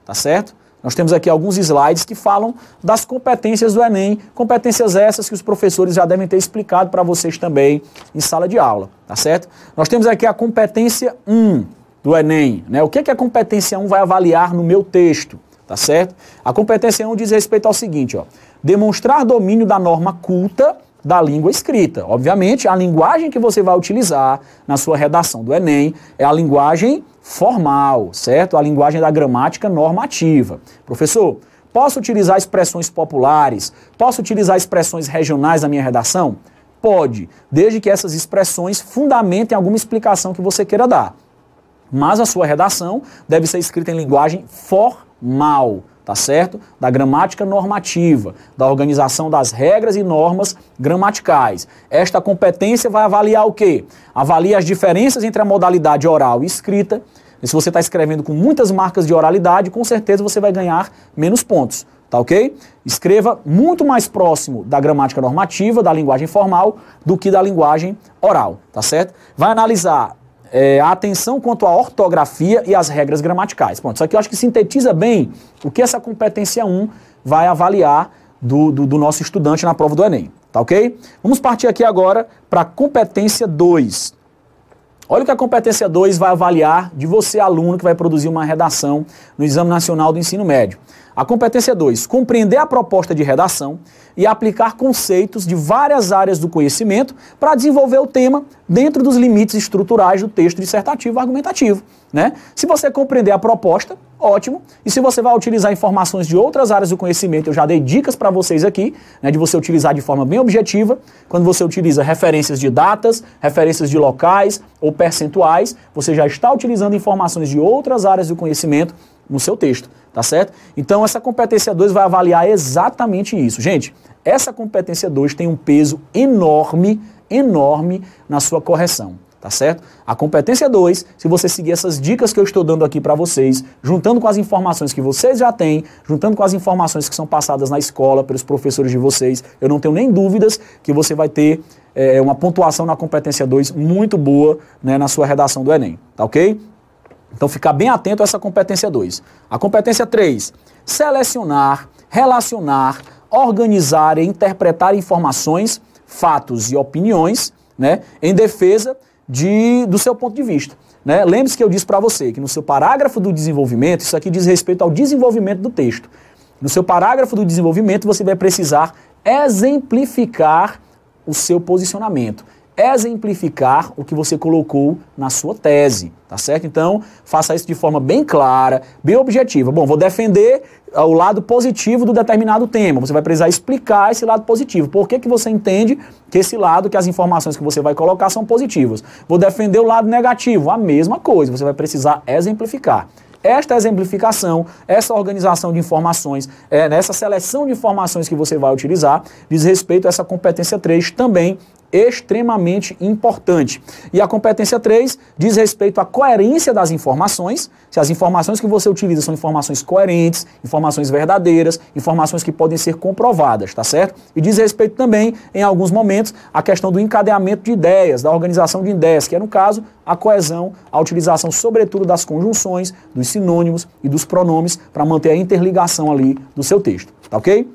tá certo? Nós temos aqui alguns slides que falam das competências do Enem, competências essas que os professores já devem ter explicado para vocês também em sala de aula, tá certo? Nós temos aqui a competência 1 do Enem, né? O que a competência 1 vai avaliar no meu texto, tá certo? A competência 1 diz respeito ao seguinte, ó, demonstrar domínio da norma culta da língua escrita. Obviamente, a linguagem que você vai utilizar na sua redação do Enem é a linguagem formal, certo? A linguagem da gramática normativa. Professor, posso utilizar expressões populares? Posso utilizar expressões regionais na minha redação? Pode, desde que essas expressões fundamentem alguma explicação que você queira dar. Mas a sua redação deve ser escrita em linguagem formal, tá certo? Da gramática normativa, da organização das regras e normas gramaticais. Esta competência vai avaliar o quê? Avalia as diferenças entre a modalidade oral e escrita. E se você está escrevendo com muitas marcas de oralidade, com certeza você vai ganhar menos pontos, tá ok? Escreva muito mais próximo da gramática normativa, da linguagem formal, do que da linguagem oral, tá certo? Vai analisar a atenção quanto à ortografia e às regras gramaticais. Pronto, isso aqui eu acho que sintetiza bem o que essa competência 1 vai avaliar do nosso estudante na prova do Enem, tá ok? Vamos partir aqui agora para a competência 2. Olha o que a competência 2 vai avaliar de você, aluno, que vai produzir uma redação no Exame Nacional do Ensino Médio. A competência 2, compreender a proposta de redação e aplicar conceitos de várias áreas do conhecimento para desenvolver o tema dentro dos limites estruturais do texto dissertativo argumentativo, né? Se você compreender a proposta, ótimo. E se você vai utilizar informações de outras áreas do conhecimento, eu já dei dicas para vocês aqui, né, de você utilizar de forma bem objetiva. Quando você utiliza referências de datas, referências de locais ou percentuais, você já está utilizando informações de outras áreas do conhecimento no seu texto, tá certo? Então essa competência 2 vai avaliar exatamente isso. Gente, essa competência 2 tem um peso enorme, enorme na sua correção, tá certo? A competência 2, se você seguir essas dicas que eu estou dando aqui para vocês, juntando com as informações que vocês já têm, juntando com as informações que são passadas na escola pelos professores de vocês, eu não tenho nem dúvidas que você vai ter uma pontuação na competência 2 muito boa, né, na sua redação do Enem, tá ok? Então ficar bem atento a essa competência 2. A competência 3, selecionar, relacionar, organizar e interpretar informações, fatos e opiniões, né, em defesa do seu ponto de vista, né? Lembre-se que eu disse para você que no seu parágrafo do desenvolvimento, isso aqui diz respeito ao desenvolvimento do texto. No seu parágrafo do desenvolvimento você vai precisar exemplificar o seu posicionamento, exemplificar o que você colocou na sua tese, tá certo? Então, faça isso de forma bem clara, bem objetiva. Bom, vou defender o lado positivo do determinado tema. Você vai precisar explicar esse lado positivo. Por que que você entende que esse lado, que as informações que você vai colocar são positivas? Vou defender o lado negativo. A mesma coisa, você vai precisar exemplificar. Esta exemplificação, essa organização de informações, nessa seleção de informações que você vai utilizar, diz respeito a essa competência 3 também, extremamente importante. E a competência 3 diz respeito à coerência das informações, se as informações que você utiliza são informações coerentes, informações verdadeiras, informações que podem ser comprovadas, tá certo? E diz respeito também, em alguns momentos, à questão do encadeamento de ideias, da organização de ideias, que é, no caso, a coesão, a utilização, sobretudo, das conjunções, dos sinônimos e dos pronomes, para manter a interligação ali do seu texto, tá ok?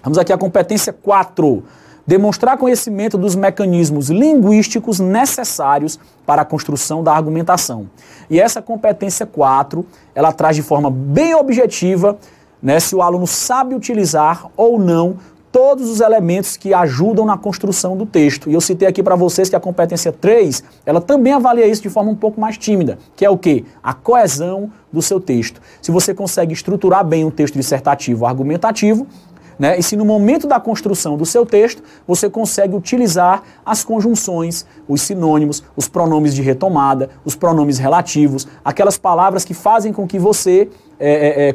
Vamos aqui à competência 4. Demonstrar conhecimento dos mecanismos linguísticos necessários para a construção da argumentação. E essa competência 4, ela traz de forma bem objetiva, né, se o aluno sabe utilizar ou não todos os elementos que ajudam na construção do texto. E eu citei aqui para vocês que a competência 3, ela também avalia isso de forma um pouco mais tímida, que é o quê? A coesão do seu texto. Se você consegue estruturar bem um texto dissertativo argumentativo, né? E se no momento da construção do seu texto, você consegue utilizar as conjunções, os sinônimos, os pronomes de retomada, os pronomes relativos, aquelas palavras que fazem com que você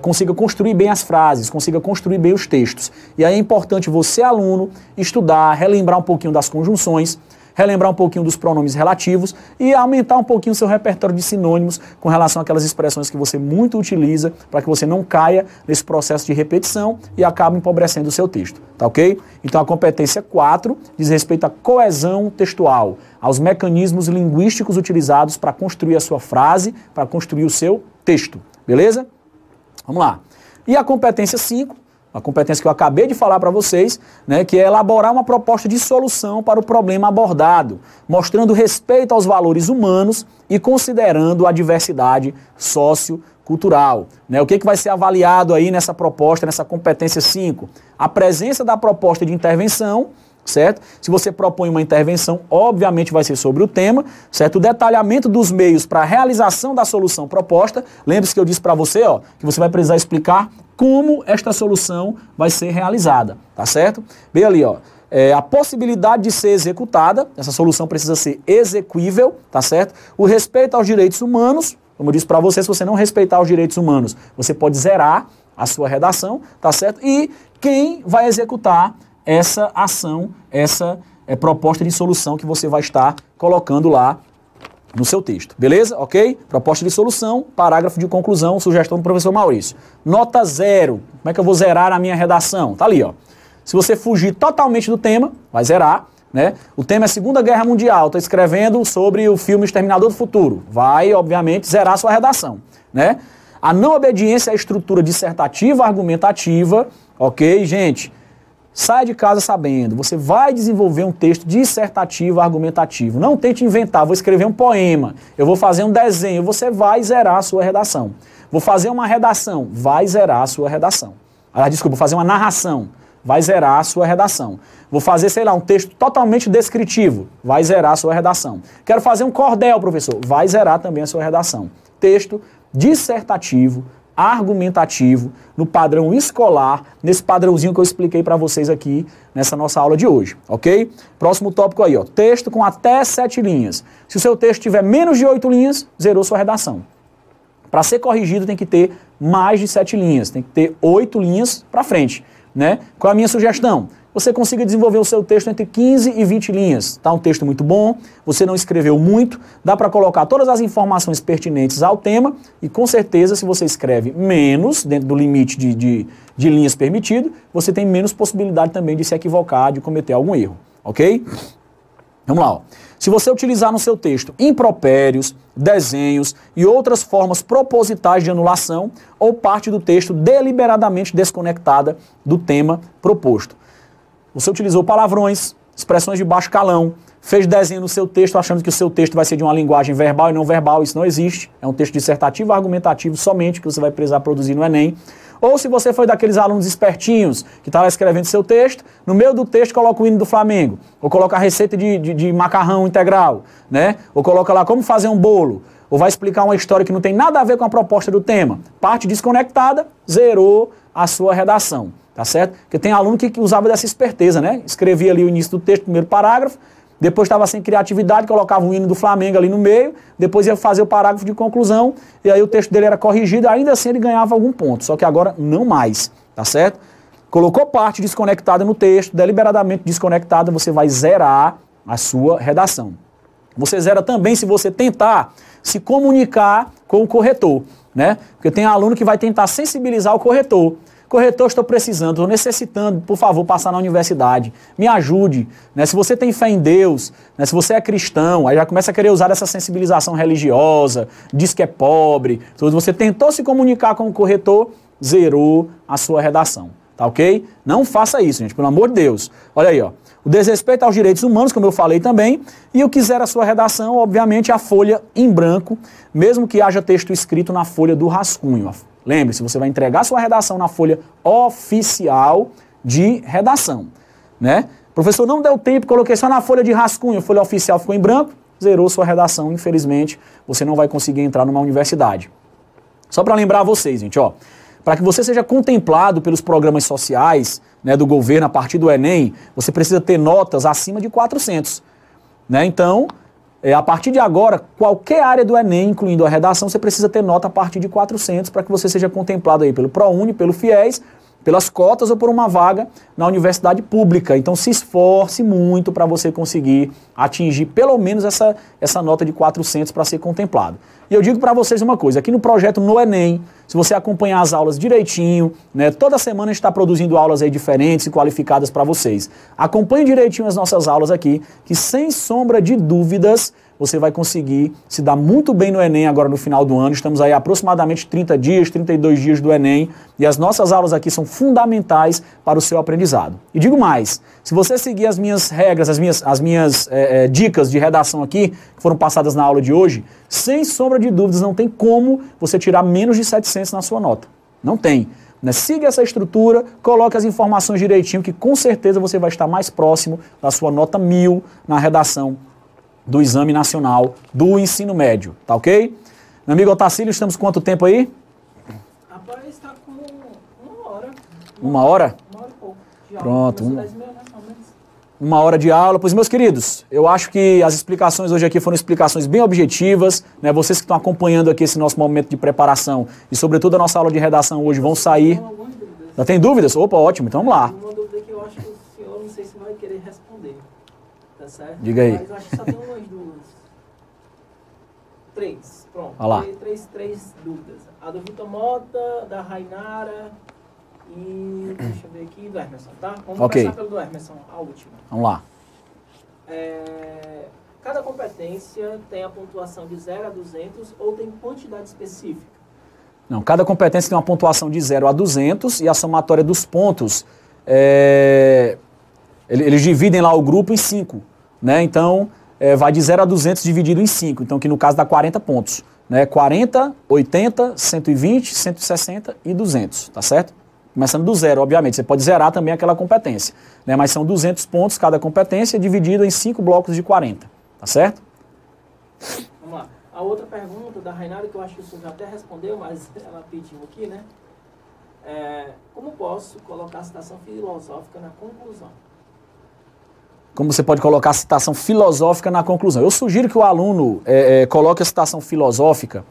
consiga construir bem as frases, consiga construir bem os textos. E aí é importante você, aluno, estudar, relembrar um pouquinho das conjunções, relembrar um pouquinho dos pronomes relativos e aumentar um pouquinho o seu repertório de sinônimos com relação àquelas expressões que você muito utiliza para que você não caia nesse processo de repetição e acabe empobrecendo o seu texto, tá ok? Então a competência 4 diz respeito à coesão textual, aos mecanismos linguísticos utilizados para construir a sua frase, para construir o seu texto, beleza? Vamos lá. E a competência 5, a competência que eu acabei de falar para vocês, né, que é elaborar uma proposta de solução para o problema abordado, mostrando respeito aos valores humanos e considerando a diversidade sociocultural. Né? O que vai ser avaliado aí nessa proposta, nessa competência 5? A presença da proposta de intervenção, certo? Se você propõe uma intervenção, obviamente vai ser sobre o tema, certo? O detalhamento dos meios para a realização da solução proposta. Lembre-se que eu disse para você, ó, que você vai precisar explicar como esta solução vai ser realizada, tá certo? Bem ali, ó, a possibilidade de ser executada, essa solução precisa ser exequível, tá certo? O respeito aos direitos humanos, como eu disse para você, se você não respeitar os direitos humanos, você pode zerar a sua redação, tá certo? E quem vai executar essa ação, essa proposta de solução que você vai estar colocando lá no seu texto, beleza? Ok? Proposta de solução, parágrafo de conclusão, sugestão do professor Maurício. Nota 0. Como é que eu vou zerar a minha redação? Tá ali, ó. Se você fugir totalmente do tema, vai zerar, né? O tema é Segunda Guerra Mundial, estou escrevendo sobre o filme Exterminador do Futuro. Vai, obviamente, zerar a sua redação, né? A não obediência à estrutura dissertativa argumentativa, ok, gente? Saia de casa sabendo, você vai desenvolver um texto dissertativo, argumentativo. Não tente inventar, vou escrever um poema, eu vou fazer um desenho, você vai zerar a sua redação. Vou fazer uma redação, vai zerar a sua redação. Desculpa, vou fazer uma narração, vai zerar a sua redação. Vou fazer, sei lá, um texto totalmente descritivo, vai zerar a sua redação. Quero fazer um cordel, professor, vai zerar também a sua redação. Texto dissertativo, argumentativo, no padrão escolar, nesse padrãozinho que eu expliquei para vocês aqui nessa nossa aula de hoje, ok? Próximo tópico aí, ó, texto com até 7 linhas. Se o seu texto tiver menos de 8 linhas, zerou sua redação. Para ser corrigido tem que ter mais de 7 linhas, tem que ter 8 linhas para frente, né? Qual é a minha sugestão? Você consiga desenvolver o seu texto entre 15 e 20 linhas. Tá um texto muito bom, você não escreveu muito, dá para colocar todas as informações pertinentes ao tema e com certeza se você escreve menos, dentro do limite de linhas permitido, você tem menos possibilidade também de se equivocar, de cometer algum erro, ok? Vamos lá, ó. Se você utilizar no seu texto impropérios, desenhos e outras formas propositais de anulação ou parte do texto deliberadamente desconectada do tema proposto. Você utilizou palavrões, expressões de baixo calão, fez desenho no seu texto achando que o seu texto vai ser de uma linguagem verbal e não verbal, isso não existe. É um texto dissertativo, argumentativo somente que você vai precisar produzir no Enem. Ou se você foi daqueles alunos espertinhos que estava escrevendo seu texto, no meio do texto coloca o hino do Flamengo, ou coloca a receita de macarrão integral, né? Ou coloca lá como fazer um bolo, ou vai explicar uma história que não tem nada a ver com a proposta do tema. Parte desconectada, zerou a sua redação. Tá certo? Porque tem aluno que usava dessa esperteza, né? Escrevia ali o início do texto, primeiro parágrafo, depois estava sem criatividade, colocava o hino do Flamengo ali no meio, depois ia fazer o parágrafo de conclusão, e aí o texto dele era corrigido, ainda assim ele ganhava algum ponto, só que agora não mais, tá certo? Colocou parte desconectada no texto, deliberadamente desconectada, você vai zerar a sua redação. Você zera também se você tentar se comunicar com o corretor, né? Porque tem aluno que vai tentar sensibilizar o corretor. Corretor, estou precisando, estou necessitando, por favor, passar na universidade, me ajude, né? Se você tem fé em Deus, né? Se você é cristão, aí já começa a querer usar essa sensibilização religiosa, diz que é pobre, então, você tentou se comunicar com o corretor, zerou a sua redação, tá ok? Não faça isso, gente, pelo amor de Deus. Olha aí, ó, o desrespeito aos direitos humanos, como eu falei também, e o que zera a sua redação, obviamente, a folha em branco, mesmo que haja texto escrito na folha do rascunho. Lembre-se, você vai entregar sua redação na folha oficial de redação, né? Professor, não deu tempo, coloquei só na folha de rascunho, a folha oficial ficou em branco, zerou sua redação, infelizmente, você não vai conseguir entrar numa universidade. Só para lembrar vocês, gente, ó, para que você seja contemplado pelos programas sociais, né, do governo a partir do Enem, você precisa ter notas acima de 400, né? Então, a partir de agora, qualquer área do Enem, incluindo a redação, você precisa ter nota a partir de 400 para que você seja contemplado aí pelo ProUni, pelo FIES, pelas cotas ou por uma vaga na universidade pública. Então se esforce muito para você conseguir atingir pelo menos essa nota de 400 para ser contemplado. E eu digo para vocês uma coisa, aqui no projeto No Enem, se você acompanhar as aulas direitinho, né, toda semana a gente está produzindo aulas aí diferentes e qualificadas para vocês. Acompanhe direitinho as nossas aulas aqui, que sem sombra de dúvidas, você vai conseguir se dar muito bem no Enem agora no final do ano. Estamos aí aproximadamente 30 dias, 32 dias do Enem e as nossas aulas aqui são fundamentais para o seu aprendizado. E digo mais, se você seguir as minhas regras, as minhas dicas de redação aqui, que foram passadas na aula de hoje, sem sombra de dúvidas não tem como você tirar menos de 700 na sua nota. Não tem. Né? Siga essa estrutura, coloque as informações direitinho que com certeza você vai estar mais próximo da sua nota 1000 na redação do Exame Nacional do Ensino Médio, tá ok? Meu amigo Otacílio, estamos quanto tempo aí? Rapaz, está com 1 hora. 1 hora? 1 hora e pouco. Pronto. 1 hora de aula. Pois, meus queridos, eu acho que as explicações hoje aqui foram explicações bem objetivas, né? Vocês que estão acompanhando aqui esse nosso momento de preparação e, sobretudo, a nossa aula de redação hoje vão sair. Já tem dúvidas? Opa, ótimo, então vamos lá. Uma dúvida que eu acho que o senhor, não sei se vai querer responder. Tá certo? Diga aí. Mas acho que só tem umas duas. 3, pronto. Olha lá. Três dúvidas. A do Vitor Mota, da Rainara e, deixa eu ver aqui, do Emerson, tá? Vamos começar pelo do Emerson, a última. Vamos lá. Cada competência tem a pontuação de 0 a 200 ou tem quantidade específica? Não, cada competência tem uma pontuação de 0 a 200 e a somatória dos pontos eles dividem lá o grupo em 5, né? Então, vai de 0 a 200 dividido em 5. Então, que no caso dá 40 pontos. Né? 40, 80, 120, 160 e 200, tá certo? Começando do zero, obviamente. Você pode zerar também aquela competência. Né? Mas são 200 pontos cada competência dividido em 5 blocos de 40, tá certo? Vamos lá. A outra pergunta da Rainara, que eu acho que o senhor já até respondeu, mas ela pediu aqui, né? Como posso colocar a citação filosófica na conclusão? Como você pode colocar a citação filosófica na conclusão? Eu sugiro que o aluno coloque a citação filosófica,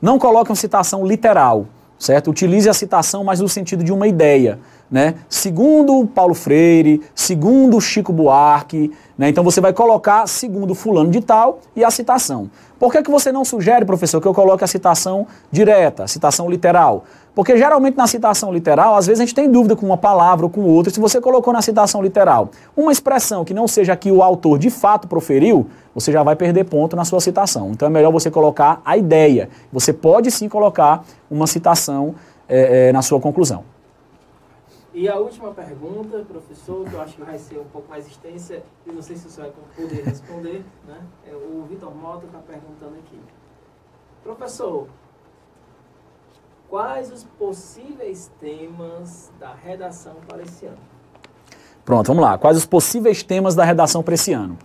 não coloque uma citação literal, certo? Utilize a citação, mas no sentido de uma ideia, né? Segundo Paulo Freire, segundo Chico Buarque, né? Então você vai colocar segundo fulano de tal e a citação. Por que você não sugere, professor, que eu coloque a citação direta, a citação literal? Porque geralmente na citação literal, às vezes a gente tem dúvida com uma palavra ou com outra. Se você colocou na citação literal uma expressão que não seja a que o autor de fato proferiu, você já vai perder ponto na sua citação. Então é melhor você colocar a ideia. Você pode sim colocar uma citação na sua conclusão. E a última pergunta, professor, que eu acho que vai ser um pouco mais extensa, e não sei se o senhor vai poder responder, né? O Vitor Mota está perguntando aqui. Professor, quais os possíveis temas da redação para esse ano? Pronto, vamos lá. Quais os possíveis temas da redação para esse ano?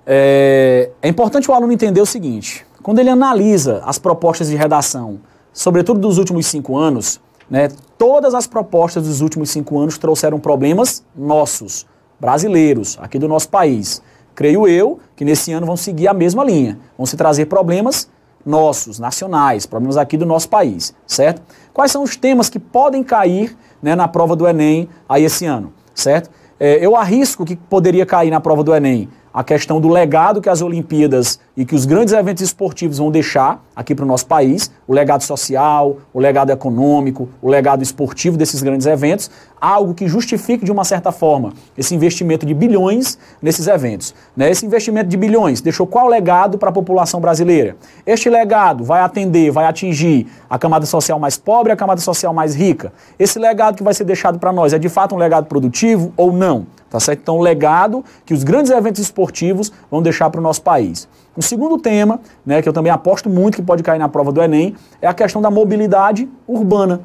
É importante o aluno entender o seguinte. Quando ele analisa as propostas de redação, sobretudo dos últimos 5 anos, né, todas as propostas dos últimos 5 anos trouxeram problemas nossos, brasileiros, aqui do nosso país. Creio eu que nesse ano vão seguir a mesma linha. Vão se trazer problemas nossos, nacionais, problemas aqui do nosso país, certo? Quais são os temas que podem cair, né, na prova do Enem aí esse ano, certo? Eu arrisco que poderia cair na prova do Enem a questão do legado que as Olimpíadas e que os grandes eventos esportivos vão deixar aqui para o nosso país, o legado social, o legado econômico, o legado esportivo desses grandes eventos, algo que justifique de uma certa forma esse investimento de bilhões nesses eventos. Né? Esse investimento de bilhões deixou qual legado para a população brasileira? Este legado vai atender, vai atingir a camada social mais pobre e a camada social mais rica? Esse legado que vai ser deixado para nós é de fato um legado produtivo ou não? Tá certo? Então, o legado que os grandes eventos esportivos vão deixar para o nosso país. Um segundo tema, né, que eu também aposto muito que pode cair na prova do Enem, é a questão da mobilidade urbana.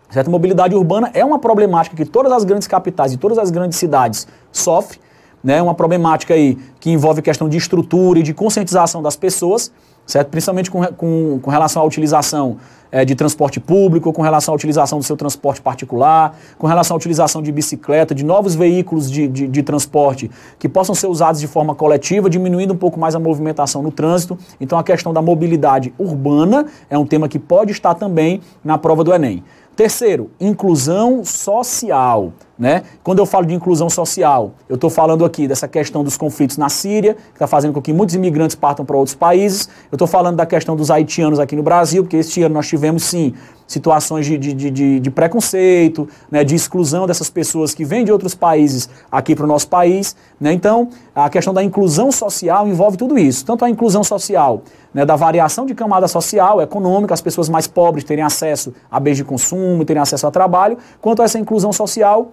Certo? Mobilidade urbana é uma problemática que todas as grandes capitais e todas as grandes cidades sofrem, né? Uma problemática aí que envolve questão de estrutura e de conscientização das pessoas, certo? Principalmente com relação à utilização de transporte público, com relação à utilização do seu transporte particular, com relação à utilização de bicicleta, de novos veículos de transporte que possam ser usados de forma coletiva, diminuindo um pouco mais a movimentação no trânsito. Então a questão da mobilidade urbana é um tema que pode estar também na prova do Enem. Terceiro, inclusão social, né? Quando eu falo de inclusão social, eu estou falando aqui dessa questão dos conflitos na Síria, que está fazendo com que muitos imigrantes partam para outros países. Eu estou falando da questão dos haitianos aqui no Brasil, porque este ano nós tivemos, sim, situações de preconceito, né, de exclusão dessas pessoas que vêm de outros países aqui para o nosso país. Né? Então, a questão da inclusão social envolve tudo isso. Tanto a inclusão social, né, da variação de camada social, econômica, as pessoas mais pobres terem acesso a bens de consumo, terem acesso a trabalho, quanto a essa inclusão social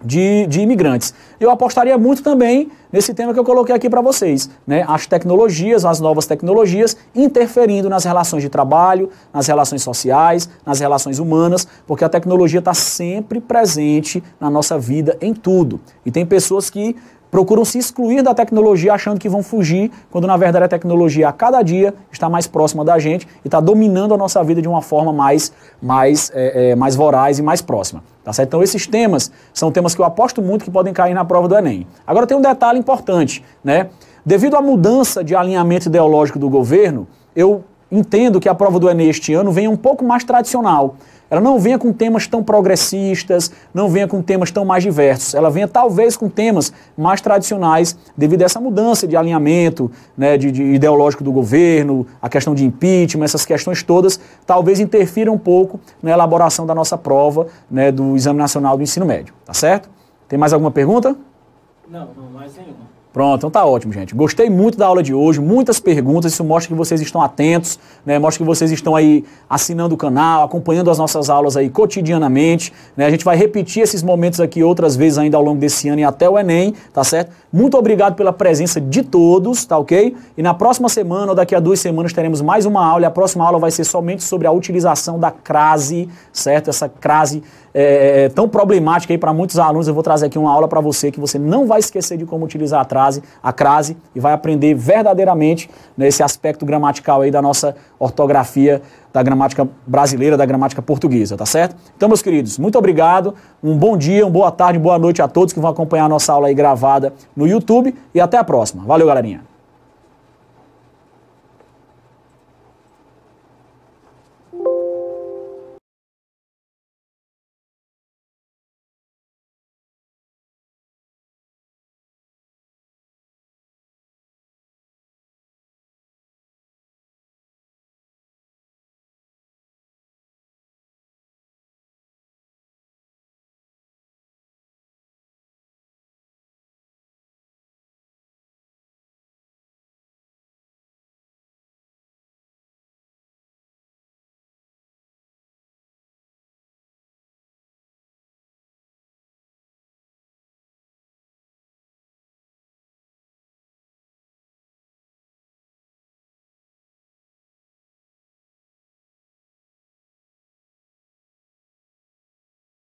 de imigrantes. Eu apostaria muito também nesse tema que eu coloquei aqui para vocês, né? As tecnologias, as novas tecnologias interferindo nas relações de trabalho, nas relações sociais, nas relações humanas, porque a tecnologia está sempre presente na nossa vida em tudo. E tem pessoas que procuram se excluir da tecnologia achando que vão fugir, quando na verdade a tecnologia a cada dia está mais próxima da gente e está dominando a nossa vida de uma forma mais voraz e mais próxima. Tá certo? Então esses temas são temas que eu aposto muito que podem cair na prova do Enem. Agora tem um detalhe importante, né? Devido à mudança de alinhamento ideológico do governo, eu entendo que a prova do Enem este ano venha um pouco mais tradicional. Ela não venha com temas tão progressistas, não venha com temas tão mais diversos. Ela venha talvez com temas mais tradicionais devido a essa mudança de alinhamento, né, de ideológico do governo, a questão de impeachment, essas questões todas, talvez interfiram um pouco na elaboração da nossa prova, né, do Exame Nacional do Ensino Médio. Tá certo? Tem mais alguma pergunta? Não, mais nenhuma. Pronto, então tá ótimo, gente. Gostei muito da aula de hoje, muitas perguntas, isso mostra que vocês estão atentos, né? Mostra que vocês estão aí assinando o canal, acompanhando as nossas aulas aí cotidianamente, né? A gente vai repetir esses momentos aqui outras vezes ainda ao longo desse ano e até o Enem, tá certo? Muito obrigado pela presença de todos, tá ok? E na próxima semana ou daqui a 2 semanas teremos mais uma aula e a próxima aula vai ser somente sobre a utilização da crase, certo? Essa crase tão problemática aí para muitos alunos. Eu vou trazer aqui uma aula para você que você não vai esquecer de como utilizar a crase e vai aprender verdadeiramente nesse aspecto gramatical aí da nossa ortografia, da gramática brasileira, da gramática portuguesa, tá certo? Então, meus queridos, muito obrigado, um bom dia, uma boa tarde, boa noite a todos que vão acompanhar a nossa aula aí gravada no YouTube e até a próxima. Valeu, galerinha!